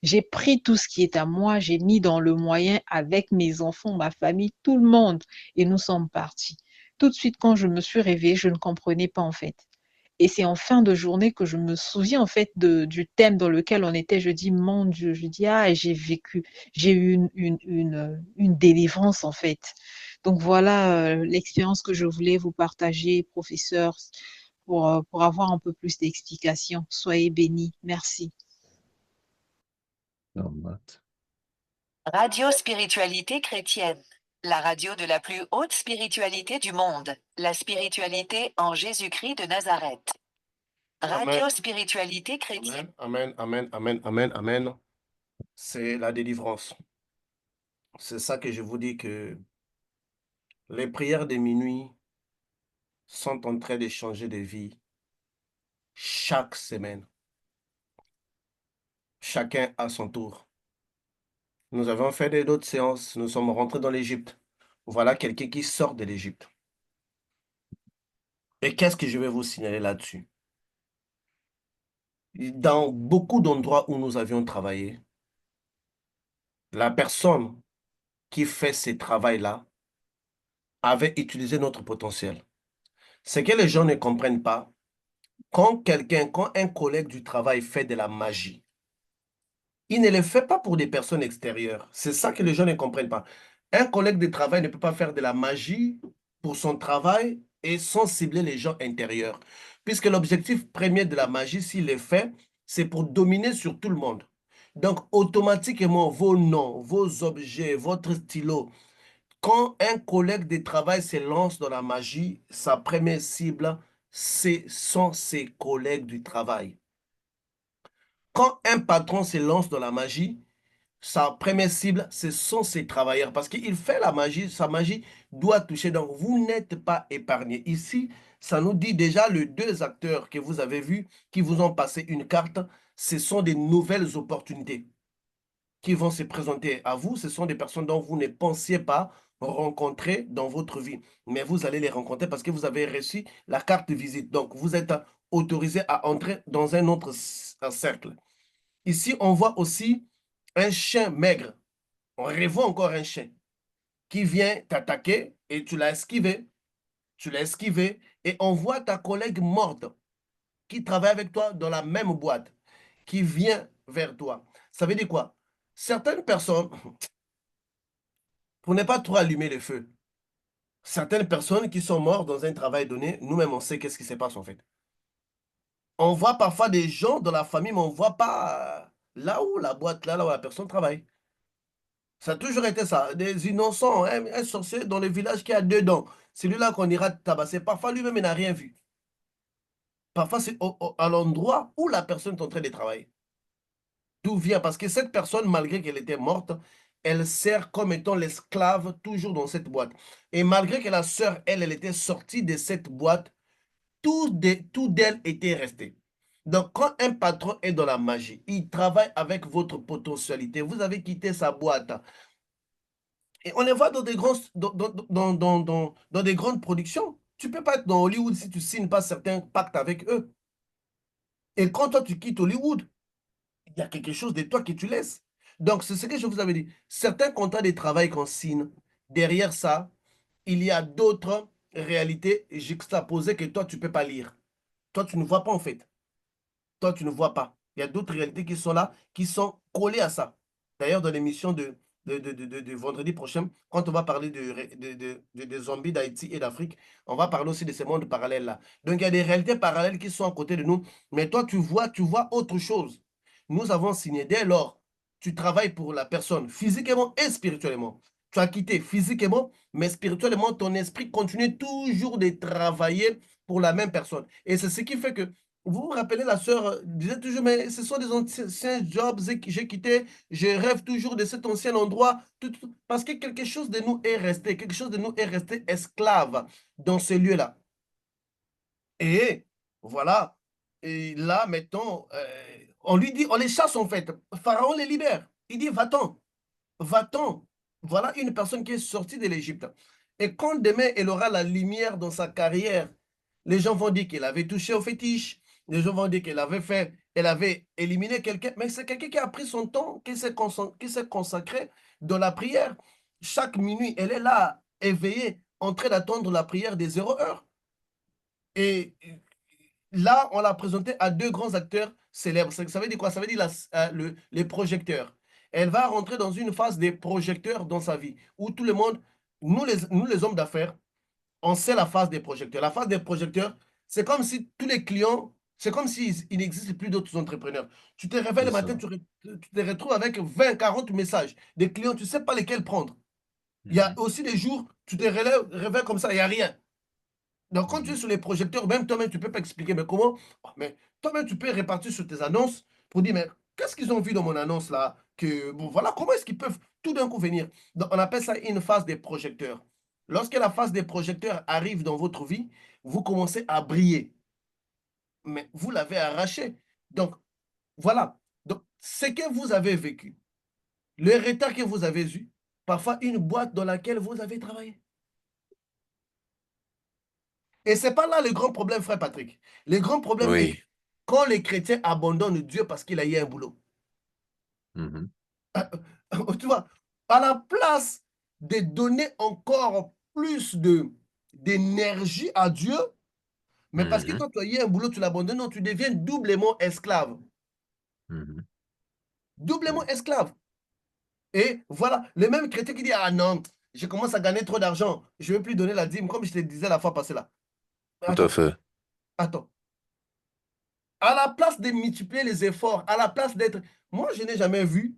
J'ai pris tout ce qui est à moi, j'ai mis dans le moyen avec mes enfants, ma famille, tout le monde, et nous sommes partis. Tout de suite, quand je me suis réveillée, je ne comprenais pas en fait. Et c'est en fin de journée que je me souviens en fait du thème dans lequel on était. Je dis, mon Dieu, je dis, ah, j'ai eu une délivrance en fait. Donc voilà l'expérience que je voulais vous partager, professeur, pour avoir un peu plus d'explications. Soyez bénis. Merci. Non, Matt. Radio Spiritualité chrétienne. La radio de la plus haute spiritualité du monde. La spiritualité en Jésus-Christ de Nazareth. Radio Amen. Spiritualité chrétienne. Amen, amen, amen, amen, amen, amen. C'est la délivrance. C'est ça que je vous dis que les prières de minuit sont en train de changer de vie chaque semaine. Chacun à son tour. Nous avons fait d'autres séances. Nous sommes rentrés dans l'Égypte. Voilà quelqu'un qui sort de l'Égypte. Et qu'est-ce que je vais vous signaler là-dessus? Dans beaucoup d'endroits où nous avions travaillé, la personne qui fait ce travail-là avait utilisé notre potentiel. Ce que les gens ne comprennent pas, quand un collègue du travail fait de la magie, il ne le fait pas pour des personnes extérieures. C'est ça que les gens ne comprennent pas. Un collègue de travail ne peut pas faire de la magie pour son travail et sans cibler les gens intérieurs. Puisque l'objectif premier de la magie, s'il est fait, c'est pour dominer sur tout le monde. Donc, automatiquement, vos noms, vos objets, votre stylo, quand un collègue de travail se lance dans la magie, sa première cible, ce sont ses collègues du travail. Quand un patron se lance dans la magie, sa première cible, ce sont ses travailleurs. Parce qu'il fait la magie, sa magie doit toucher. Donc, vous n'êtes pas épargné. Ici, ça nous dit déjà les deux acteurs que vous avez vus, qui vous ont passé une carte, ce sont des nouvelles opportunités qui vont se présenter à vous. Ce sont des personnes dont vous ne pensiez pas rencontrer dans votre vie. Mais vous allez les rencontrer parce que vous avez reçu la carte de visite. Donc, vous êtes autorisé à entrer dans un autre cercle. Ici, on voit aussi un chien maigre. On revoit encore un chien qui vient t'attaquer et tu l'as esquivé. Tu l'as esquivé et on voit ta collègue morte qui travaille avec toi dans la même boîte, qui vient vers toi. Ça veut dire quoi? Certaines personnes, pour ne pas trop allumer le feu, certaines personnes qui sont mortes dans un travail donné, nous-mêmes, on sait qu'est-ce qui se passe en fait. On voit parfois des gens dans la famille, mais on ne voit pas là où la boîte, là où la personne travaille. Ça a toujours été ça. Des innocents, un sorcier dans le village qui a deux dents. Celui-là qu'on ira tabasser. Parfois, lui-même, il n'a rien vu. Parfois, c'est à l'endroit où la personne est en train de travailler. D'où vient? Parce que cette personne, malgré qu'elle était morte, elle sert comme étant l'esclave toujours dans cette boîte. Et malgré que la sœur, elle était sortie de cette boîte, tout d'elle était resté. Donc, quand un patron est dans la magie, il travaille avec votre potentialité. Vous avez quitté sa boîte. Et on les voit dans des dans des grandes productions. Tu ne peux pas être dans Hollywood si tu ne signes pas certains pactes avec eux. Et quand toi, tu quittes Hollywood, il y a quelque chose de toi que tu laisses. Donc, c'est ce que je vous avais dit. Certains contrats de travail qu'on signe, derrière ça, il y a d'autres réalités juxtaposées que toi, tu ne peux pas lire. Toi, tu ne vois pas en fait. Toi, tu ne vois pas. Il y a d'autres réalités qui sont là, qui sont collées à ça. D'ailleurs, dans l'émission de vendredi prochain, quand on va parler des zombies d'Haïti et d'Afrique, on va parler aussi de ces mondes parallèles-là. Donc, il y a des réalités parallèles qui sont à côté de nous, mais toi, tu vois autre chose. Nous avons signé. Dès lors, tu travailles pour la personne physiquement et spirituellement. Tu as quitté physiquement, mais spirituellement, ton esprit continue toujours de travailler pour la même personne. Et c'est ce qui fait que vous vous rappelez, la sœur disait toujours, mais ce sont des anciens jobs que j'ai quittés, je rêve toujours de cet ancien endroit, parce que quelque chose de nous est resté, quelque chose de nous est resté esclave dans ce lieu-là. Et voilà, et là, maintenant, on lui dit, on les chasse en fait, Pharaon les libère, il dit, va-t'en, va-t'en. Voilà une personne qui est sortie de l'Égypte. Et quand demain, elle aura la lumière dans sa carrière, les gens vont dire qu'elle avait touché au fétiche. Les gens vont dire qu'elle avait fait, elle avait éliminé quelqu'un. Mais c'est quelqu'un qui a pris son temps, qui s'est consacré dans la prière. Chaque minuit, elle est là, éveillée, en train d'attendre la prière des 0 heures. Et là, on l'a présenté à 2 grands acteurs célèbres. Ça veut dire quoi? Ça veut dire les projecteurs. Elle va rentrer dans une phase des projecteurs dans sa vie, où tout le monde, nous les hommes d'affaires, on sait la phase des projecteurs. La phase des projecteurs, c'est comme si tous les clients, c'est comme s'il n'existe plus d'autres entrepreneurs. Tu te réveilles le C'est matin, ça. tu te retrouves avec 20, 40 messages des clients, tu ne sais pas lesquels prendre. Il y a Mhm. aussi des jours, tu te réveilles comme ça, il n'y a rien. Donc, quand tu es Mhm. sur les projecteurs, même toi-même, tu ne peux pas expliquer, mais comment? Oh, mais toi-même, tu peux répartir sur tes annonces pour dire, mais qu'est-ce qu'ils ont vu dans mon annonce là? Que, bon, voilà, comment est-ce qu'ils peuvent tout d'un coup venir? Donc, on appelle ça une phase des projecteurs. Lorsque la phase des projecteurs arrive dans votre vie, vous commencez à briller. Mais vous l'avez arraché. Donc, voilà. Donc, ce que vous avez vécu, le retard que vous avez eu, parfois une boîte dans laquelle vous avez travaillé. Et ce n'est pas là le grand problème, frère Patrick. Le grand problème est Oui. quand les chrétiens abandonnent Dieu parce qu'il a eu un boulot. Mhm. Tu vois, à la place de donner encore plus d'énergie à Dieu, mais parce que Mhm. toi, tu as eu un boulot, tu l'abandonnes, non, tu deviens doublement esclave. Mhm. Doublement Mhm. esclave. Et voilà, le même chrétien qui dit, ah non, je commence à gagner trop d'argent, je ne vais plus donner la dîme, comme je te disais la fois passée là. Tout à Attends, fait. attends. À la place de multiplier les efforts, à la place d'être... Moi, je n'ai jamais vu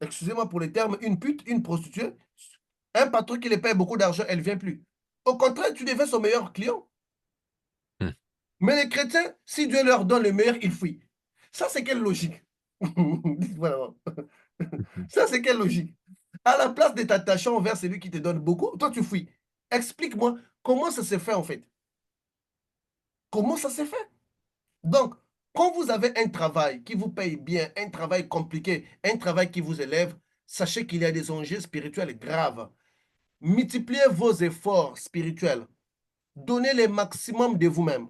excusez-moi pour les termes, une pute, une prostituée, un patron qui les paye beaucoup d'argent, elle ne vient plus. Au contraire, tu deviens son meilleur client. Mhm. Mais les chrétiens, si Dieu leur donne le meilleur, ils fuient. Ça, c'est quelle logique? Voilà. Ça, c'est quelle logique? À la place de t'attacher envers celui qui te donne beaucoup, toi, tu fuis. Explique-moi comment ça s'est fait en fait. Comment ça s'est fait? Donc, quand vous avez un travail qui vous paye bien, un travail compliqué, un travail qui vous élève, sachez qu'il y a des enjeux spirituels graves. Multipliez vos efforts spirituels. Donnez le maximum de vous-même.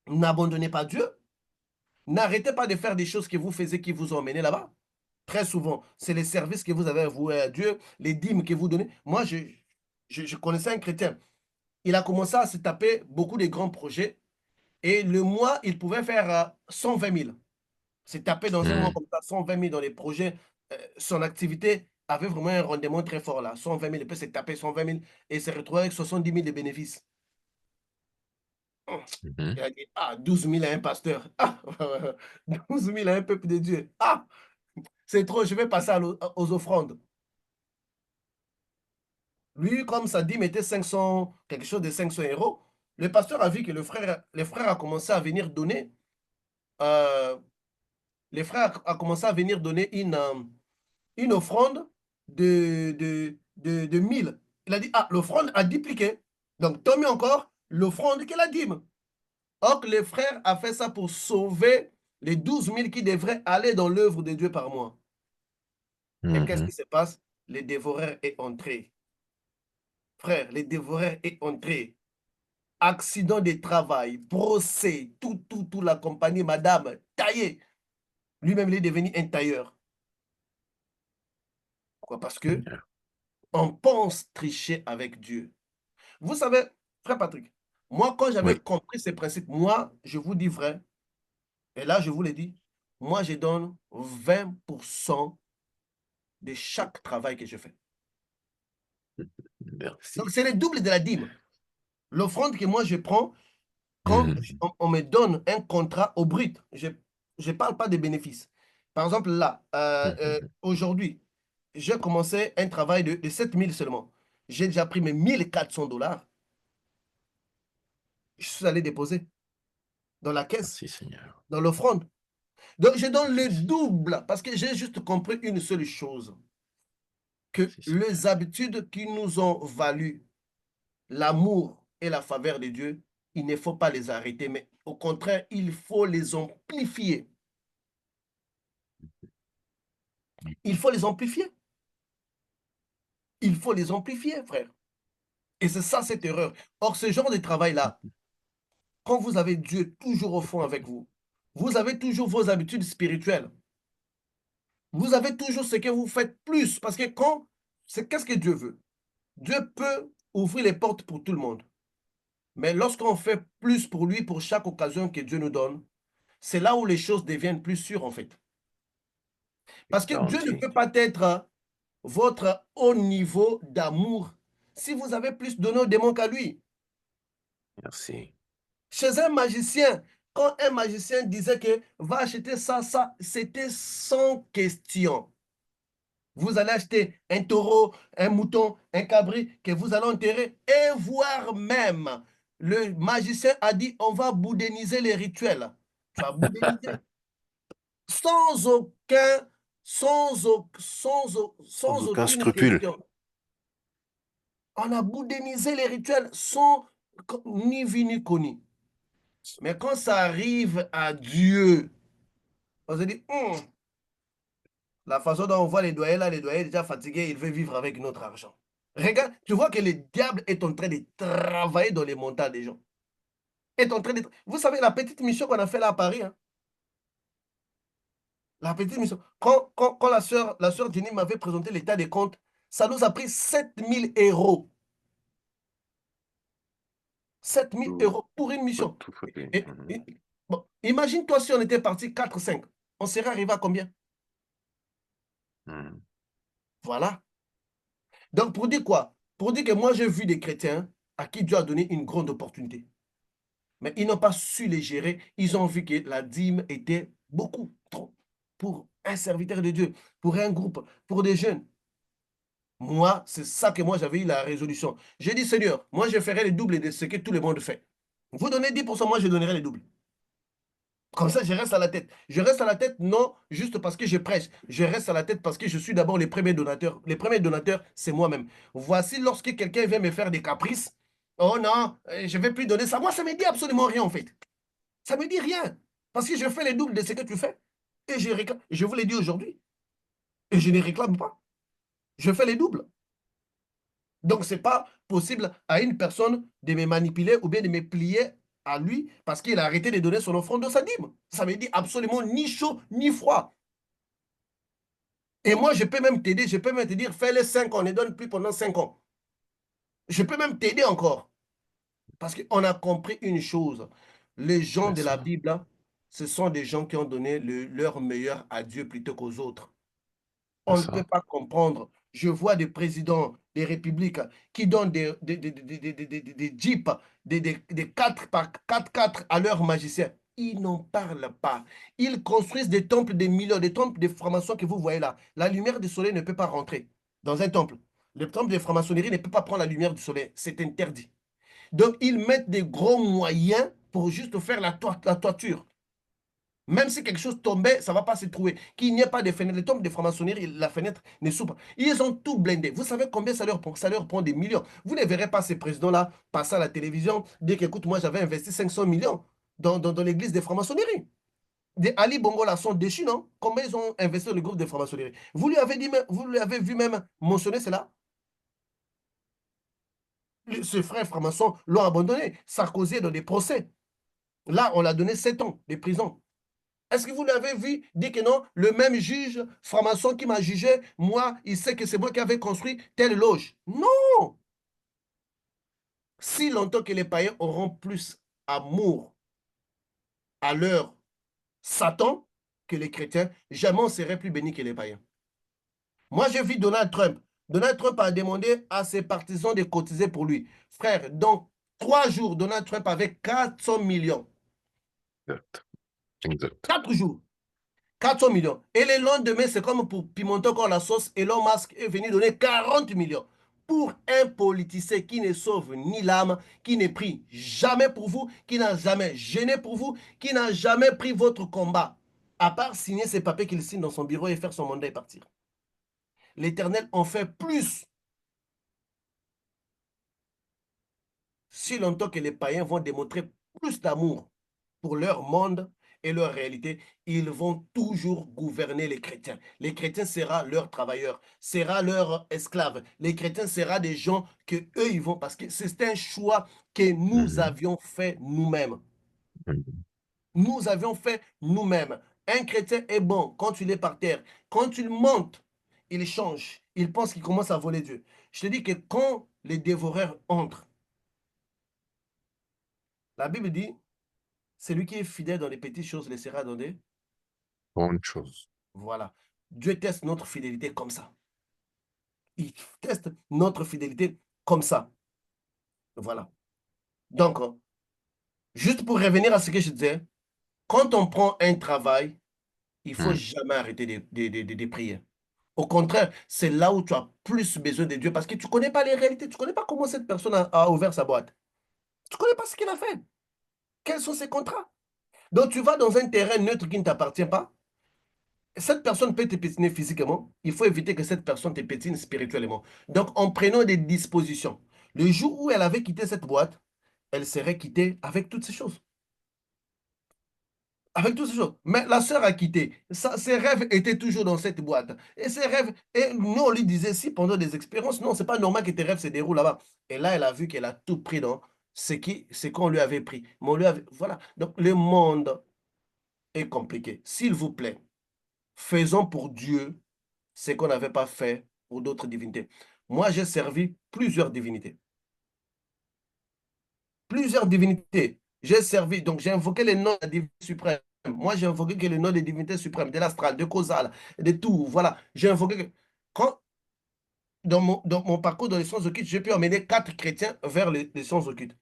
N'abandonnez pas Dieu. N'arrêtez pas de faire des choses que vous faisiez qui vous ont emmené là-bas. Très souvent, c'est les services que vous avez avoués à Dieu, les dîmes que vous donnez. Moi, je connaissais un chrétien. Il a commencé à se taper beaucoup de grands projets et le mois, il pouvait faire 120 000. C'est tapé dans un mois Mhm. comme ça, 120 000 dans les projets. Son activité avait vraiment un rendement très fort là. 120 000, il peut se taper 120 000 et se retrouver avec 70 000 de bénéfices. Mhm. Il a dit, ah, 12 000 à un pasteur. Ah, 12 000 à un peuple de Dieu. Ah, c'est trop, je vais passer aux offrandes. Lui, comme sa dîme était 500, quelque chose de 500 euros, le pasteur a vu que les frères a commencé à venir donner, euh, les frères a commencé à venir donner une offrande de 1000. Il a dit, ah, l'offrande a dupliqué. Donc, tant mieux encore, l'offrande que la dîme. Or, que le frère a fait ça pour sauver les 12 000 qui devraient aller dans l'œuvre de Dieu par mois. Et qu'est-ce qui se passe? Le dévoreur est entré. Frère, le dévoreur est entré. Accident de travail, procès, tout la compagnie, madame, taillé. Lui-même, il est devenu un tailleur. Pourquoi? Parce que on pense tricher avec Dieu. Vous savez, frère Patrick, moi, quand j'avais Oui. compris ces principes, moi, je vous dis vrai, et là, je vous l'ai dit, moi, je donne 20% de chaque travail que je fais. Merci. Donc, c'est le double de la dîme. L'offrande que moi, je prends, quand on me donne un contrat au brut, je ne parle pas des bénéfices. Par exemple, là, aujourd'hui, j'ai commencé un travail de 7 000 seulement. J'ai déjà pris mes 1 400 $. Je suis allé déposer dans la caisse, Merci Seigneur. dans l'offrande. Donc, je donne le Merci. double parce que j'ai juste compris une seule chose, que Merci, Seigneur. les habitudes qui nous ont valu l'amour et la faveur de Dieu, il ne faut pas les arrêter, mais au contraire, il faut les amplifier. Il faut les amplifier. Il faut les amplifier, frère. Et c'est ça, cette erreur. Or, ce genre de travail-là, quand vous avez Dieu toujours au fond avec vous, vous avez toujours vos habitudes spirituelles. Vous avez toujours ce que vous faites plus. Parce que qu'est-ce que Dieu veut? Dieu peut ouvrir les portes pour tout le monde. Mais lorsqu'on fait plus pour lui, pour chaque occasion que Dieu nous donne, c'est là où les choses deviennent plus sûres, en fait. Parce que Dieu ne Garanti. peut pas être votre haut niveau d'amour si vous avez plus donné au démon qu'à lui. Merci. Chez un magicien, quand un magicien disait que va acheter ça, c'était sans question. Vous allez acheter un taureau, un mouton, un cabri que vous allez enterrer et voire même, le magicien a dit on va boudéniser les rituels. Tu vas boudéniser sans aucun, sans aucun aucune scrupule. question. On a boudénisé les rituels sans ni vu ni connu. Mais quand ça arrive à Dieu, on se dit, la façon dont on voit les doyers là, les doyers déjà fatigués, il veut vivre avec notre argent. Regarde, tu vois que le diable est en train de travailler dans les montagnes des gens. Est en train de... Vous savez, la petite mission qu'on a fait là à Paris, hein, la petite mission, quand la sœur Jenny m'avait présenté l'état des comptes, ça nous a pris 7 000 €. 7 000 € pour une mission. Tout fait. Bon, imagine-toi si on était parti 4-5, on serait arrivé à combien? Voilà. Donc, pour dire quoi? Pour dire que moi, j'ai vu des chrétiens à qui Dieu a donné une grande opportunité. Mais ils n'ont pas su les gérer. Ils ont vu que la dîme était beaucoup trop pour un serviteur de Dieu, pour un groupe, pour des jeunes. Moi, c'est ça que moi, j'avais eu la résolution. J'ai dit, Seigneur, moi, je ferai le double de ce que tout le monde fait. Vous donnez 10%, moi, je donnerai le double. Comme ça, je reste à la tête. Je reste à la tête, non juste parce que je prêche. Je reste à la tête parce que je suis d'abord les premiers donateurs. Les premiers donateurs, c'est moi-même. Voici lorsque quelqu'un vient me faire des caprices. Oh non, je ne vais plus donner ça. Moi, ça ne me dit absolument rien, en fait. Ça ne me dit rien. Parce que je fais le double de ce que tu fais. Et je réclame. Je vous l'ai dit aujourd'hui. Et je ne réclame pas. Je fais les doubles. Donc, ce n'est pas possible à une personne de me manipuler ou bien de me plier à lui parce qu'il a arrêté de donner son offrande de sa dîme. Ça veut dire absolument ni chaud ni froid. Et moi, je peux même t'aider, je peux même te dire, fais les 5 ans, ne donne plus pendant 5 ans. Je peux même t'aider encore. Parce qu'on a compris une chose. Les gens de la Bible, ce sont des gens qui ont donné leur meilleur à Dieu plutôt qu'aux autres. On ne peut pas comprendre. Je vois des présidents des républiques qui donnent des jeeps, des 4x4 à leurs magiciens. Ils n'en parlent pas. Ils construisent des temples de millions, des temples de francs-maçons que vous voyez là. La lumière du soleil ne peut pas rentrer dans un temple. Le temple de franc-maçonnerie ne peut pas prendre la lumière du soleil. C'est interdit. Donc, ils mettent des gros moyens pour juste faire la toiture. Même si quelque chose tombait, ça ne va pas se trouver. Qu'il n'y ait pas de fenêtre. Les tombes de franc-maçonnerie, la fenêtre ne s'ouvre pas. Ils ont tout blindé. Vous savez combien ça leur prend? Ça leur prend des millions. Vous ne verrez pas ces présidents-là passer à la télévision, dire qu'écoute, moi j'avais investi 500 millions dans l'église des francs-maçonnerie. Des Ali Bongo là sont déchus, non? Combien ils ont investi dans le groupe de franc-maçonnerie? Vous lui avez dit, vous lui avez vu même mentionner cela? Ses frères francs-maçons l'ont abandonné. Sarkozy est dans des procès. Là, on l'a donné 7 ans de prison. Est-ce que vous l'avez vu dire que non, le même juge franc-maçon qui m'a jugé, moi, il sait que c'est moi qui avais construit telle loge? Non! Si longtemps que les païens auront plus amour à leur Satan que les chrétiens, jamais on serait plus béni que les païens. Moi, j'ai vu Donald Trump. Donald Trump a demandé à ses partisans de cotiser pour lui. Frère, donc 3 jours, Donald Trump avait 400 millions. Exact. Exact. 4 jours. 400 millions. Et le lendemain, c'est comme pour pimenter encore la sauce. Elon Musk est venu donner 40 millions. Pour un politicien qui ne sauve ni l'âme, qui ne prie jamais pour vous, qui n'a jamais gêné pour vous, qui n'a jamais pris votre combat, à part signer ses papiers qu'il signe dans son bureau et faire son mandat et partir. L'Éternel en fait plus. Si longtemps que les païens vont démontrer plus d'amour pour leur monde et leur réalité, ils vont toujours gouverner les chrétiens. Les chrétiens seront leurs travailleurs, seront leurs esclaves. Les chrétiens seront des gens que eux ils vont, parce que c'est un choix que nous avions fait nous-mêmes. Nous avions fait nous-mêmes. Un chrétien est bon quand il est par terre. Quand il monte, il change. Il pense qu'il commence à voler Dieu. Je te dis que quand les dévoreurs entrent, la Bible dit, celui qui est fidèle dans les petites choses le sera dans des... Bonne chose. Voilà. Dieu teste notre fidélité comme ça. Il teste notre fidélité comme ça. Voilà. Donc, juste pour revenir à ce que je disais, quand on prend un travail, il ne faut jamais arrêter de prier. Au contraire, c'est là où tu as plus besoin de Dieu parce que tu ne connais pas les réalités, tu ne connais pas comment cette personne a ouvert sa boîte. Tu ne connais pas ce qu'il a fait. Quels sont ses contrats? Donc, tu vas dans un terrain neutre qui ne t'appartient pas. Cette personne peut te pétiner physiquement. Il faut éviter que cette personne te pétine spirituellement. Donc, en prenant des dispositions, le jour où elle avait quitté cette boîte, elle serait quittée avec toutes ces choses. Avec toutes ces choses. Mais la sœur a quitté. Ses rêves étaient toujours dans cette boîte. Et ses rêves, et nous, on lui disait, si pendant des expériences, non, c'est pas normal que tes rêves se déroulent là-bas. Et là, elle a vu qu'elle a tout pris dans ce qu'on lui avait pris. Mais on lui avait, voilà. Donc, le monde est compliqué. S'il vous plaît, faisons pour Dieu ce qu'on n'avait pas fait pour d'autres divinités. Moi, j'ai servi plusieurs divinités. Plusieurs divinités. J'ai servi, donc j'ai invoqué les noms de la divinité suprême. Moi, j'ai invoqué que le nom des divinités suprêmes, de l'astral, de causal, de tout. Voilà. J'ai invoqué que... Quand, dans mon parcours dans les sciences occultes, j'ai pu emmener 4 chrétiens vers les sciences occultes.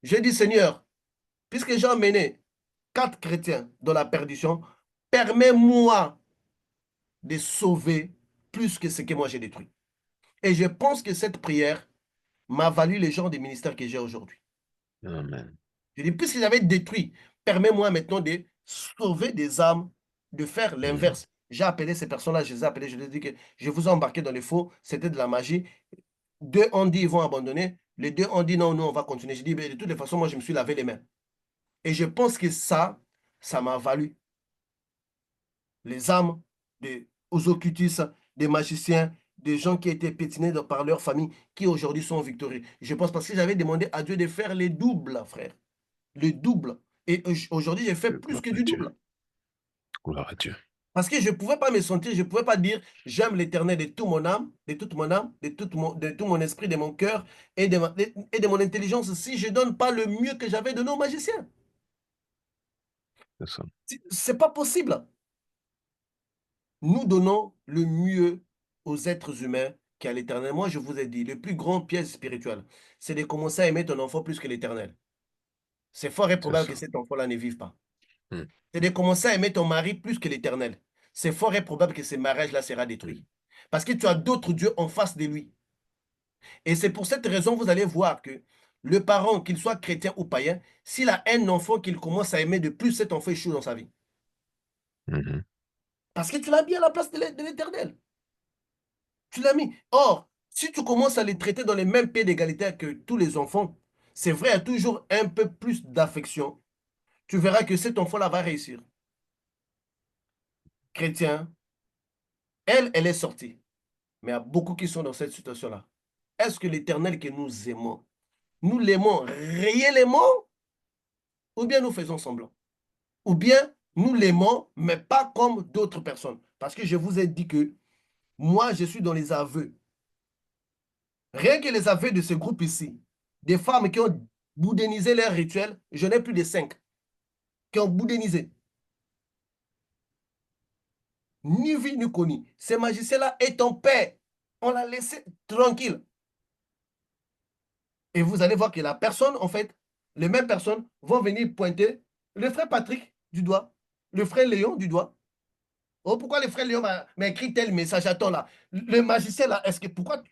J'ai dit, Seigneur, puisque j'ai emmené 4 chrétiens dans la perdition, permets-moi de sauver plus que ce que moi j'ai détruit. Et je pense que cette prière m'a valu les genres de ministères que j'ai aujourd'hui. Amen. Je dis, puisque j'avais détruit, permets-moi maintenant de sauver des âmes, de faire l'inverse. J'ai appelé ces personnes-là, je les ai appelés, je leur ai dit que je vous ai embarqué dans les faux, c'était de la magie. 2 ont dit ils vont abandonner, les 2 ont dit non, nous on va continuer. Je dis, de toutes les façons, moi je me suis lavé les mains. Et je pense que ça m'a valu les âmes aux occultistes, des magiciens, des gens qui étaient pétinés par leur famille, qui aujourd'hui sont victorieux. Je pense parce que j'avais demandé à Dieu de faire les doubles, frère. Le double. Et aujourd'hui, j'ai fait plus Gloire que à du Dieu. double. Gloire à Dieu. Parce que je ne pouvais pas me sentir, je ne pouvais pas dire j'aime l'Éternel de toute mon âme, de toute mon âme, de tout mon esprit, de mon cœur et de mon intelligence si je ne donne pas le mieux que j'avais donné aux magiciens. C'est ça. Ce n'est pas possible. Nous donnons le mieux aux êtres humains qu'à l'Éternel. Moi, je vous ai dit, le plus grand piège spirituel, c'est de commencer à aimer ton enfant plus que l'Éternel. C'est fort et probable ça. que cet enfant-là ne vive pas. Hmm. C'est de commencer à aimer ton mari plus que l'Éternel. C'est fort et probable que ce mariage-là sera détruit. Parce que tu as d'autres dieux en face de lui. Et c'est pour cette raison, vous allez voir que le parent, qu'il soit chrétien ou païen, s'il a un enfant qu'il commence à aimer de plus, cet enfant échoue dans sa vie. Mhm. Parce que tu l'as mis à la place de l'Éternel. Tu l'as mis. Or, si tu commences à les traiter dans les mêmes pieds d'égalité que tous les enfants, c'est vrai, il y a toujours un peu plus d'affection. Tu verras que cet enfant-là va réussir. Chrétien, elle est sortie. Mais il y a beaucoup qui sont dans cette situation-là. Est-ce que l'Éternel que nous aimons, nous l'aimons réellement ou bien nous faisons semblant? Ou bien nous l'aimons, mais pas comme d'autres personnes? Parce que je vous ai dit que moi, je suis dans les aveux. Rien que les aveux de ce groupe ici, des femmes qui ont boudénisé leur rituel, je n'ai plus de 5 qui ont boudénisé. Ni vu ni connu. Ce magicien-là est en paix. On l'a laissé tranquille. Et vous allez voir que la personne, en fait, les mêmes personnes vont venir pointer le frère Patrick du doigt, le frère Léon du doigt. Oh, pourquoi le frère Léon m'a écrit tel message? Attends là. Le magicien là, est-ce que pourquoi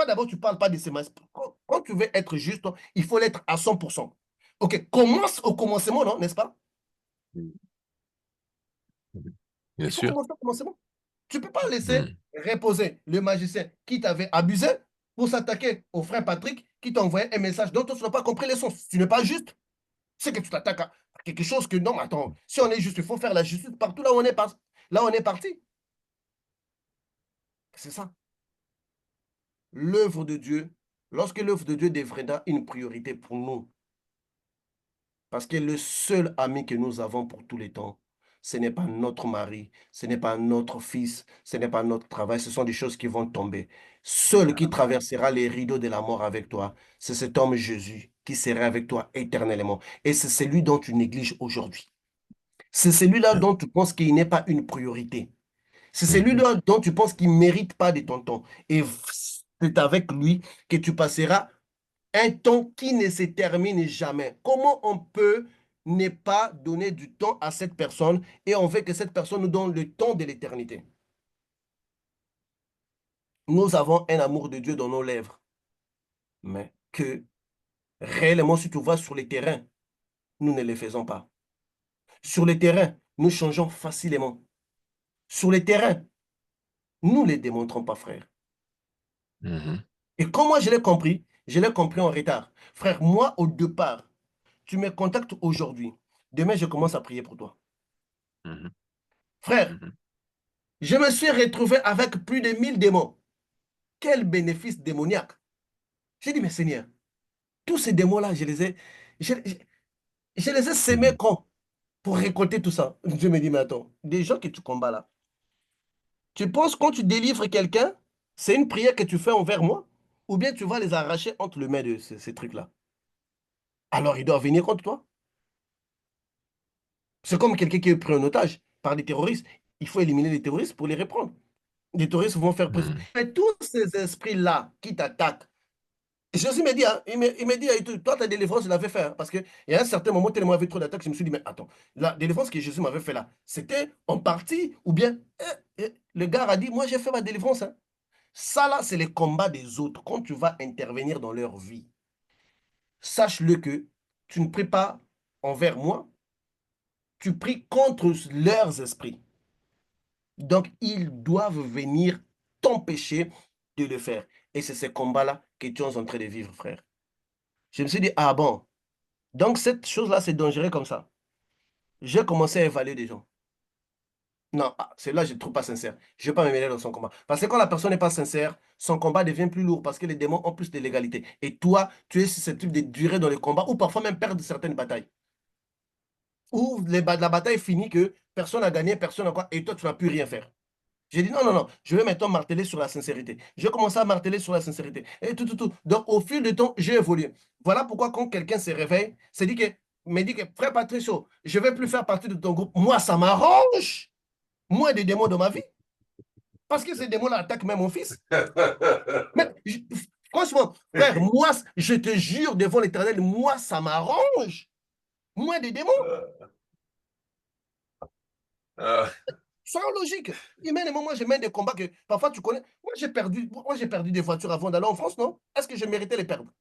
d'abord tu ne parles pas de ces magiciens? Quand tu veux être juste, il faut l'être à 100%. Ok, commence au commencement, non, n'est-ce pas? Bien Il faut sûr. commencer au commencement. Tu ne peux pas laisser Mhm. reposer le magicien qui t'avait abusé pour s'attaquer au frère Patrick qui t'a envoyé un message dont tu n'as pas compris le sens. Tu n'es pas juste. C'est que tu t'attaques à quelque chose que non, mais attends, si on est juste, il faut faire la justice partout là où on est parti. C'est ça. L'œuvre de Dieu, lorsque l'œuvre de Dieu deviendra une priorité pour nous, parce que le seul ami que nous avons pour tous les temps, ce n'est pas notre mari, ce n'est pas notre fils, ce n'est pas notre travail, ce sont des choses qui vont tomber. Seul qui traversera les rideaux de la mort avec toi, c'est cet homme Jésus qui sera avec toi éternellement. Et c'est celui dont tu négliges aujourd'hui. C'est celui-là dont tu penses qu'il n'est pas une priorité. C'est Mhm. celui-là dont tu penses qu'il ne mérite pas de ton temps. Et c'est avec lui que tu passeras un temps qui ne se termine jamais. Comment on peut ne pas donner du temps à cette personne et on veut que cette personne nous donne le temps de l'éternité? Nous avons un amour de Dieu dans nos lèvres, mais que réellement, si tu vas sur le terrain, nous ne le faisons pas. Sur le terrain, nous changeons facilement. Sur le terrain, nous ne les démontrons pas, frère. Mhm. Et comme moi, je l'ai compris en retard. Frère, moi, au départ, tu me contactes aujourd'hui. Demain, je commence à prier pour toi. Mhm. Frère, Mhm. je me suis retrouvé avec plus de 1000 démons. Quel bénéfice démoniaque. J'ai dit, mais Seigneur, tous ces démons-là, je les ai sémés Mhm. quand pour récolter tout ça. Je me dis, mais attends, des gens que tu combats là, tu penses quand tu délivres quelqu'un, c'est une prière que tu fais envers moi? Ou bien tu vas les arracher entre les mains de ces trucs-là? Alors ils doivent venir contre toi. C'est comme quelqu'un qui est pris en otage par des terroristes. Il faut éliminer les terroristes pour les reprendre. Les terroristes vont faire prison. Mhm. Mais tous ces esprits-là qui t'attaquent, Jésus me dit, hein, il me dit, toi, ta délivrance, je l'avais fait. Hein, parce qu'il y a un certain moment, tellement il y avait trop d'attaques, je me suis dit, mais attends, la délivrance que Jésus m'avait fait là, c'était en partie, ou bien, le gars a dit, moi, j'ai fait ma délivrance. Hein. Ça, là, c'est le combat des autres. Quand tu vas intervenir dans leur vie, sache-le que tu ne pries pas envers moi, tu pries contre leurs esprits. Donc, ils doivent venir t'empêcher de le faire. Et c'est ce combat-là que tu es en train de vivre, frère. Je me suis dit, ah bon, donc cette chose-là, c'est dangereux comme ça. J'ai commencé à évaluer des gens. Non, c'est là je ne trouve pas sincère. Je ne vais pas me mêler dans son combat. Parce que quand la personne n'est pas sincère, son combat devient plus lourd parce que les démons ont plus de légalité. Et toi, tu es susceptible de durer dans le combat ou parfois même perdre certaines batailles. Ou la bataille finit que personne n'a gagné, personne n'a quoi, et toi, tu n'as plus rien faire. J'ai dit non, non, non, je vais maintenant marteler sur la sincérité. J'ai commencé à marteler sur la sincérité. Et tout, tout, tout. Donc, au fil du temps, j'ai évolué. Voilà pourquoi quand quelqu'un se réveille, me dit que, frère Patricio, je ne vais plus faire partie de ton groupe. Moi, ça m'arrange. Moi, des démons dans ma vie. Parce que ces démons-là attaquent même mon fils. Mais franchement, frère, moi, je te jure devant l'Éternel, moi, ça m'arrange. Moins des démons. Ah. Sans logique. Il mène des moments, je mène des combats que parfois tu connais. Moi, j'ai perdu des voitures avant d'aller en France, non? Est-ce que je méritais les perdre?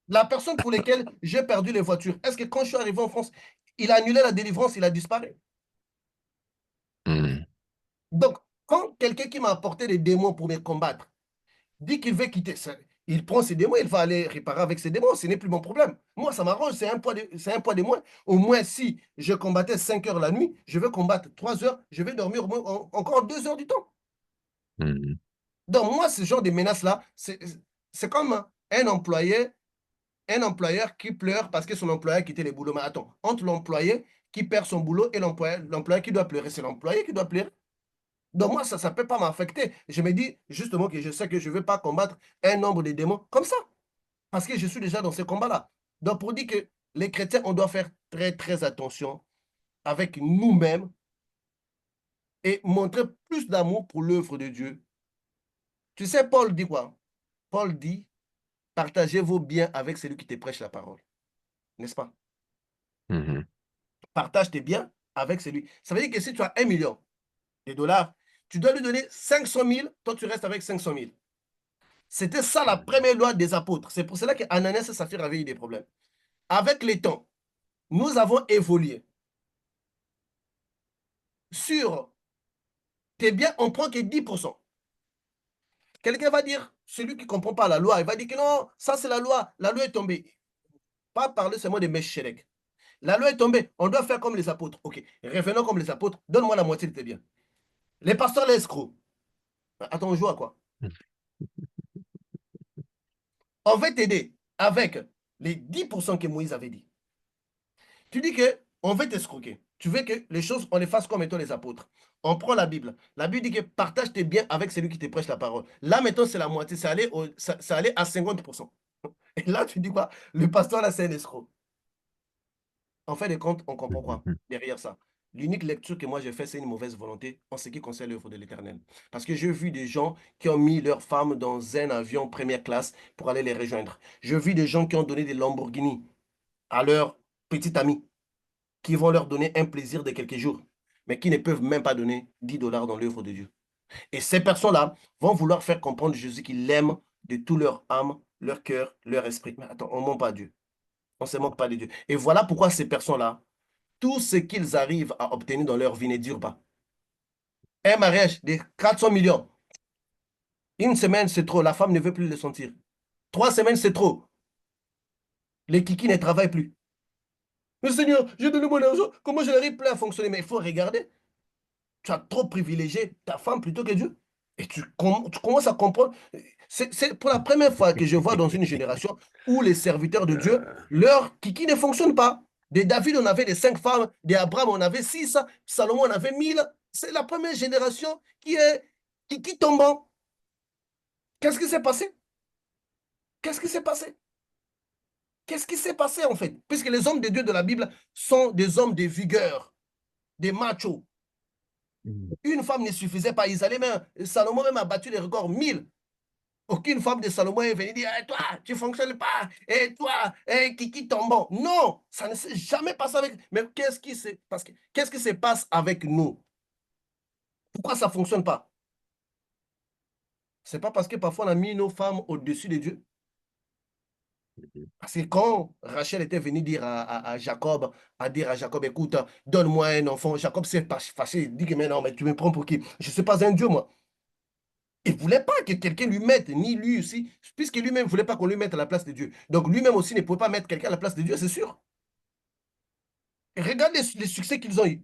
La personne pour laquelle j'ai perdu les voitures, est-ce que quand je suis arrivé en France, il a annulé la délivrance, il a disparu? Donc, quand quelqu'un qui m'a apporté des démons pour me combattre dit qu'il veut quitter, il prend ses démons, il va aller réparer avec ses démons, ce n'est plus mon problème. Moi, ça m'arrange, c'est un poids de moins. Au moins, si je combattais 5 heures la nuit, je vais combattre 3 heures, je vais dormir encore 2 heures du temps. Mhm. Donc, moi, ce genre de menaces-là, c'est comme un employeur qui pleure parce que son employé a quitté le boulot. Mais attends, entre l'employé qui perd son boulot et l'employé qui doit pleurer, c'est l'employé qui doit pleurer. Donc moi, ça ne peut pas m'affecter. Je me dis justement que je sais que je ne vais pas combattre un nombre de démons comme ça, parce que je suis déjà dans ce combat-là. Donc pour dire que les chrétiens, on doit faire très, très attention avec nous-mêmes et montrer plus d'amour pour l'œuvre de Dieu. Tu sais, Paul dit quoi? Paul dit, partagez vos biens avec celui qui te prêche la parole. N'est-ce pas? Mhm. Partage tes biens avec celui. Ça veut dire que si tu as 1 million de dollars, tu dois lui donner 500 000, toi tu restes avec 500 000. C'était ça la première loi des apôtres. C'est pour cela qu'Ananias et Saphir avaient eu des problèmes. Avec le temps, nous avons évolué. Sur tes biens, on prend que 10%. Quelqu'un va dire, celui qui ne comprend pas la loi, il va dire que non, ça c'est la loi est tombée. Pas parler seulement de Meshcherek. La loi est tombée, on doit faire comme les apôtres. Ok, revenons comme les apôtres, donne-moi la moitié de tes biens. Les pasteurs, les escrocs. Attends, on joue à quoi? On va t'aider avec les 10% que Moïse avait dit. Tu dis qu'on veut t'escroquer. Tu veux que les choses, on les fasse comme étant les apôtres. On prend la Bible. La Bible dit que partage tes biens avec celui qui te prêche la parole. Là, maintenant, c'est la moitié. Ça allait à 50%. Et là, tu dis quoi? Le pasteur, là, c'est un escroc. En fait de compte, on comprend quoi Mhm. derrière ça? L'unique lecture que moi j'ai fait, c'est une mauvaise volonté en ce qui concerne l'œuvre de l'Éternel. Parce que j'ai vu des gens qui ont mis leurs femmes dans un avion première classe pour aller les rejoindre. Je vis des gens qui ont donné des Lamborghini à leurs petits amis, qui vont leur donner un plaisir de quelques jours, mais qui ne peuvent même pas donner 10 dollars dans l'œuvre de Dieu. Et ces personnes-là vont vouloir faire comprendre Jésus qu'ils l'aiment de tout leur âme, leur cœur, leur esprit. Mais attends, on ne ment pas Dieu. On ne se moque pas de Dieu. Et voilà pourquoi ces personnes-là, tout ce qu'ils arrivent à obtenir dans leur vie ne dure pas. Un mariage de 400 millions, une semaine c'est trop, la femme ne veut plus le sentir. 3 semaines c'est trop, les kikis ne travaillent plus. Mais Seigneur, j'ai donné mon argent, comment je n'arrive plus à fonctionner? Mais il faut regarder. Tu as trop privilégié ta femme plutôt que Dieu. Et tu commences à comprendre. C'est pour la première fois que je vois dans une génération où les serviteurs de Dieu, Euh, leur kiki ne fonctionne pas. De David, on avait des 5 femmes. D'Abraham, on avait 6. Salomon, on avait 1000. C'est la première génération qui est kiki tombant. Qu'est-ce qui s'est passé? Qu'est-ce qui s'est passé? Qu'est-ce qui s'est passé en fait? Puisque les hommes de Dieu de la Bible sont des hommes de vigueur, des machos. Une femme ne suffisait pas. Ils allaient même, Salomon même a battu les records 1000. Aucune femme de Salomon est venue dire, hey, toi, tu ne fonctionnes pas, et toi, hey, Kiki tombant. Non, ça ne s'est jamais passé avec. Mais qu'est-ce qui se passe avec nous? Pourquoi ça ne fonctionne pas? Ce n'est pas parce que parfois on a mis nos femmes au-dessus de Dieu. Parce que quand Rachel était venue dire à Jacob, écoute, donne-moi un enfant, Jacob s'est fâché, il dit que mais non, mais tu me prends pour qui? Je ne suis pas un Dieu, moi. Il ne voulait pas que quelqu'un lui mette, ni lui aussi, puisque lui-même ne voulait pas qu'on lui mette à la place de Dieu. Donc lui-même aussi ne pouvait pas mettre quelqu'un à la place de Dieu, c'est sûr. Et regarde les succès qu'ils ont eu.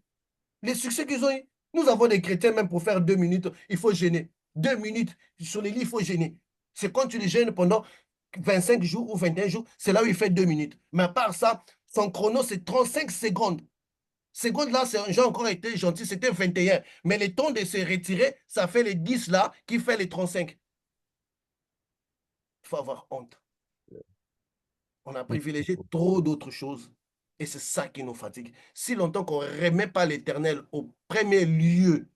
Les succès qu'ils ont eu. Nous avons des chrétiens, même pour faire 2 minutes, il faut gêner. 2 minutes sur les lits, il faut gêner. C'est quand tu les gênes pendant 25 jours ou 21 jours, c'est là où il fait 2 minutes. Mais à part ça, son chrono, c'est 35 secondes. Secondes là, c'est un genre encore été gentil, c'était 21. Mais le temps de se retirer, ça fait les 10 là qui fait les 35. Il faut avoir honte. On a privilégié trop d'autres choses. Et c'est ça qui nous fatigue. Si longtemps qu'on ne remet pas l'Éternel au premier lieu,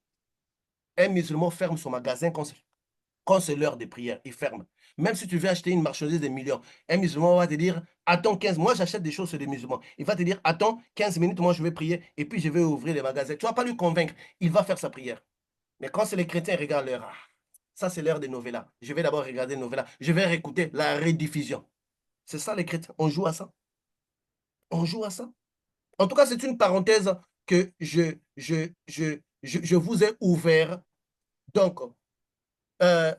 un musulman ferme son magasin quand c'est l'heure des prières. Il ferme. Même si tu veux acheter une marchandise de millions, un musulman va te dire, attends 15, moi j'achète des choses sur des musulmans. Il va te dire, attends 15 minutes, moi je vais prier et puis je vais ouvrir les magasins. Tu ne vas pas lui convaincre. Il va faire sa prière. Mais quand c'est les chrétiens, ils regardent l'heure. Ça, c'est l'heure des novellas. Je vais d'abord regarder les novellas. Je vais réécouter la rediffusion. C'est ça les chrétiens. On joue à ça. On joue à ça. En tout cas, c'est une parenthèse que je vous ai ouvert. Donc, euh,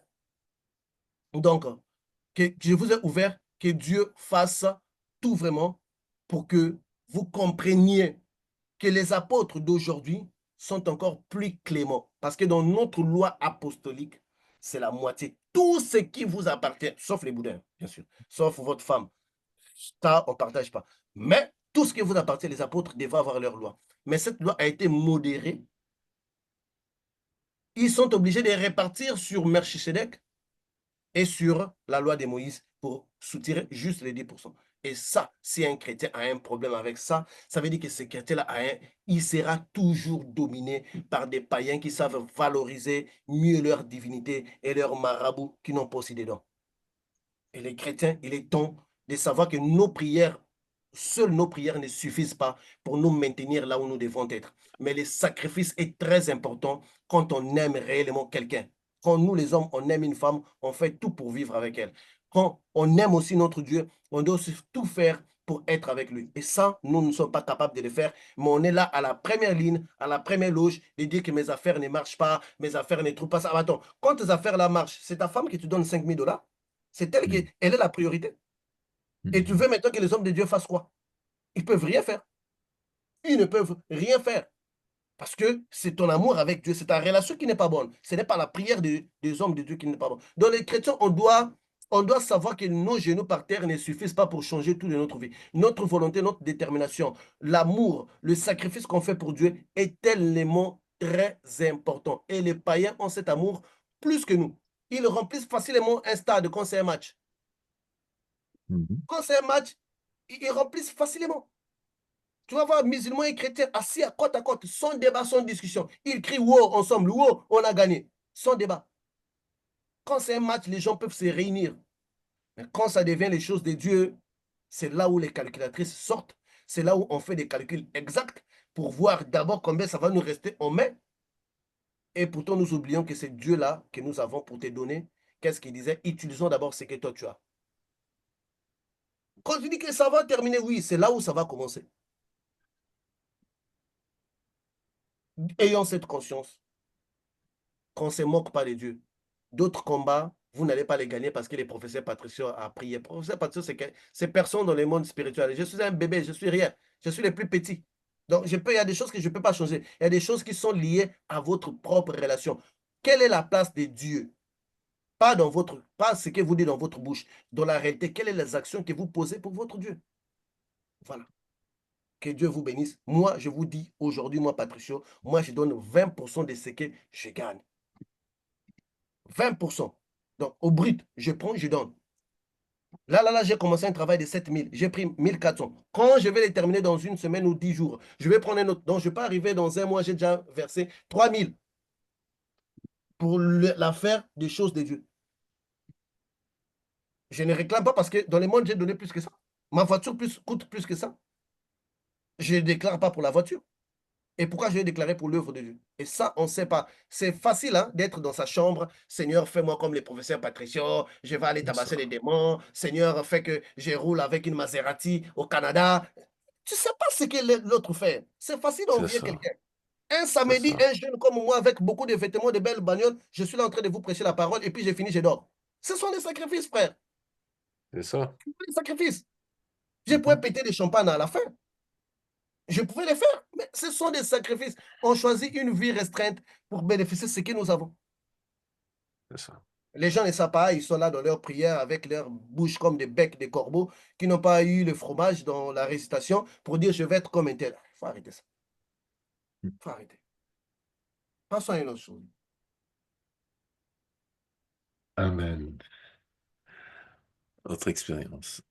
donc que je vous ai ouvert, que Dieu fasse tout vraiment pour que vous compreniez que les apôtres d'aujourd'hui sont encore plus cléments. Parce que dans notre loi apostolique, c'est la moitié. Tout ce qui vous appartient, sauf les boudins, bien sûr, sauf votre femme, ça, on ne partage pas. Mais tout ce qui vous appartient, les apôtres devaient avoir leur loi. Mais cette loi a été modérée. Ils sont obligés de répartir sur Melchisedec et sur la loi de Moïse pour soutirer juste les 10%. Et ça, si un chrétien a un problème avec ça, ça veut dire que ce chrétien-là, il sera toujours dominé par des païens qui savent valoriser mieux leur divinité et leurs marabouts qui n'ont pas aussi dedans. Et les chrétiens, il est temps de savoir que seules nos prières ne suffisent pas pour nous maintenir là où nous devons être. Mais le sacrifice est très important quand on aime réellement quelqu'un. Quand nous, les hommes, on aime une femme, on fait tout pour vivre avec elle. Quand on aime aussi notre Dieu, on doit aussi tout faire pour être avec lui. Et ça, nous ne sommes pas capables de le faire, mais on est là à la première ligne, à la première loge, de dire que mes affaires ne marchent pas, mes affaires ne trouvent pas ça. Attends, quand tes affaires là marchent, c'est ta femme qui te donne 5 000 $. C'est elle qui elle est la priorité. Et tu veux maintenant que les hommes de Dieu fassent quoi? Ils ne peuvent rien faire. Ils ne peuvent rien faire. Parce que c'est ton amour avec Dieu, c'est ta relation qui n'est pas bonne. Ce n'est pas la prière des hommes de Dieu qui n'est pas bonne. Dans les chrétiens, on doit savoir que nos genoux par terre ne suffisent pas pour changer tout de notre vie. Notre volonté, notre détermination, l'amour, le sacrifice qu'on fait pour Dieu est tellement très important. Et les païens ont cet amour plus que nous. Ils remplissent facilement un stade quand c'est un match. Quand c'est un match, ils remplissent facilement. Tu vas voir musulmans et chrétiens assis à côte, sans débat, sans discussion. Ils crient wow ensemble, wow, on a gagné, sans débat. Quand c'est un match, les gens peuvent se réunir. Mais quand ça devient les choses de Dieu, c'est là où les calculatrices sortent. C'est là où on fait des calculs exacts pour voir d'abord combien ça va nous rester en main. Et pourtant, nous oublions que c'est Dieu-là que nous avons pour te donner. Qu'est-ce qu'il disait? Utilisons d'abord ce que toi tu as. Quand tu dis que ça va terminer, oui, c'est là où ça va commencer. Ayons cette conscience qu'on ne se moque pas de Dieu. D'autres combats, vous n'allez pas les gagner parce que les professeurs Patricio a prié. Professeur Patricio, c'est personne dans le monde spirituel. Je suis un bébé, je suis rien. Je suis le plus petit. Donc, il y a des choses que je ne peux pas changer. Il y a des choses qui sont liées à votre propre relation. Quelle est la place de Dieu? Pas ce que vous dites dans votre bouche. Dans la réalité, quelles sont les actions que vous posez pour votre Dieu? Voilà. Que Dieu vous bénisse. Moi, je vous dis aujourd'hui, moi, Patricio, moi, je donne 20% de ce que je gagne. 20%. Donc, au brut, je prends, je donne. Là, j'ai commencé un travail de 7 000. J'ai pris 1 400. Quand je vais les terminer dans une semaine ou 10 jours, je vais prendre un autre. Donc, je ne vais pas arriver dans un mois, j'ai déjà versé 3 000 pour l'affaire des choses de Dieu. Je ne réclame pas parce que dans le monde, j'ai donné plus que ça. Ma voiture coûte plus que ça. Je ne déclare pas pour la voiture. Et pourquoi je vais déclarer pour l'œuvre de Dieu? Et ça, on ne sait pas. C'est facile hein, d'être dans sa chambre. Seigneur, fais-moi comme les professeurs Patricio. Je vais aller tabasser les démons. Seigneur, fais que je roule avec une Maserati au Canada. Tu ne sais pas ce que l'autre fait. C'est facile C'est d'envier ça, quelqu'un. Un c'est samedi, ça, un jeune comme moi, avec beaucoup de vêtements, de belles bagnoles, je suis là en train de vous prêcher la parole et puis j'ai fini, je dors. Ce sont des sacrifices, frère. c'est ça. Des sacrifices. Je pouvais Mhm. péter des champagnes à la fin. Je pouvais les faire, mais ce sont des sacrifices. On choisit une vie restreinte pour bénéficier de ce que nous avons. C'est ça. Les gens ne savent pas, ils sont là dans leur prière avec leur bouche comme des becs de corbeaux qui n'ont pas eu le fromage dans la récitation pour dire je vais être comme un tel. Il faut arrêter ça. Il faut arrêter. Passons à une autre chose. Amen. Autre expérience.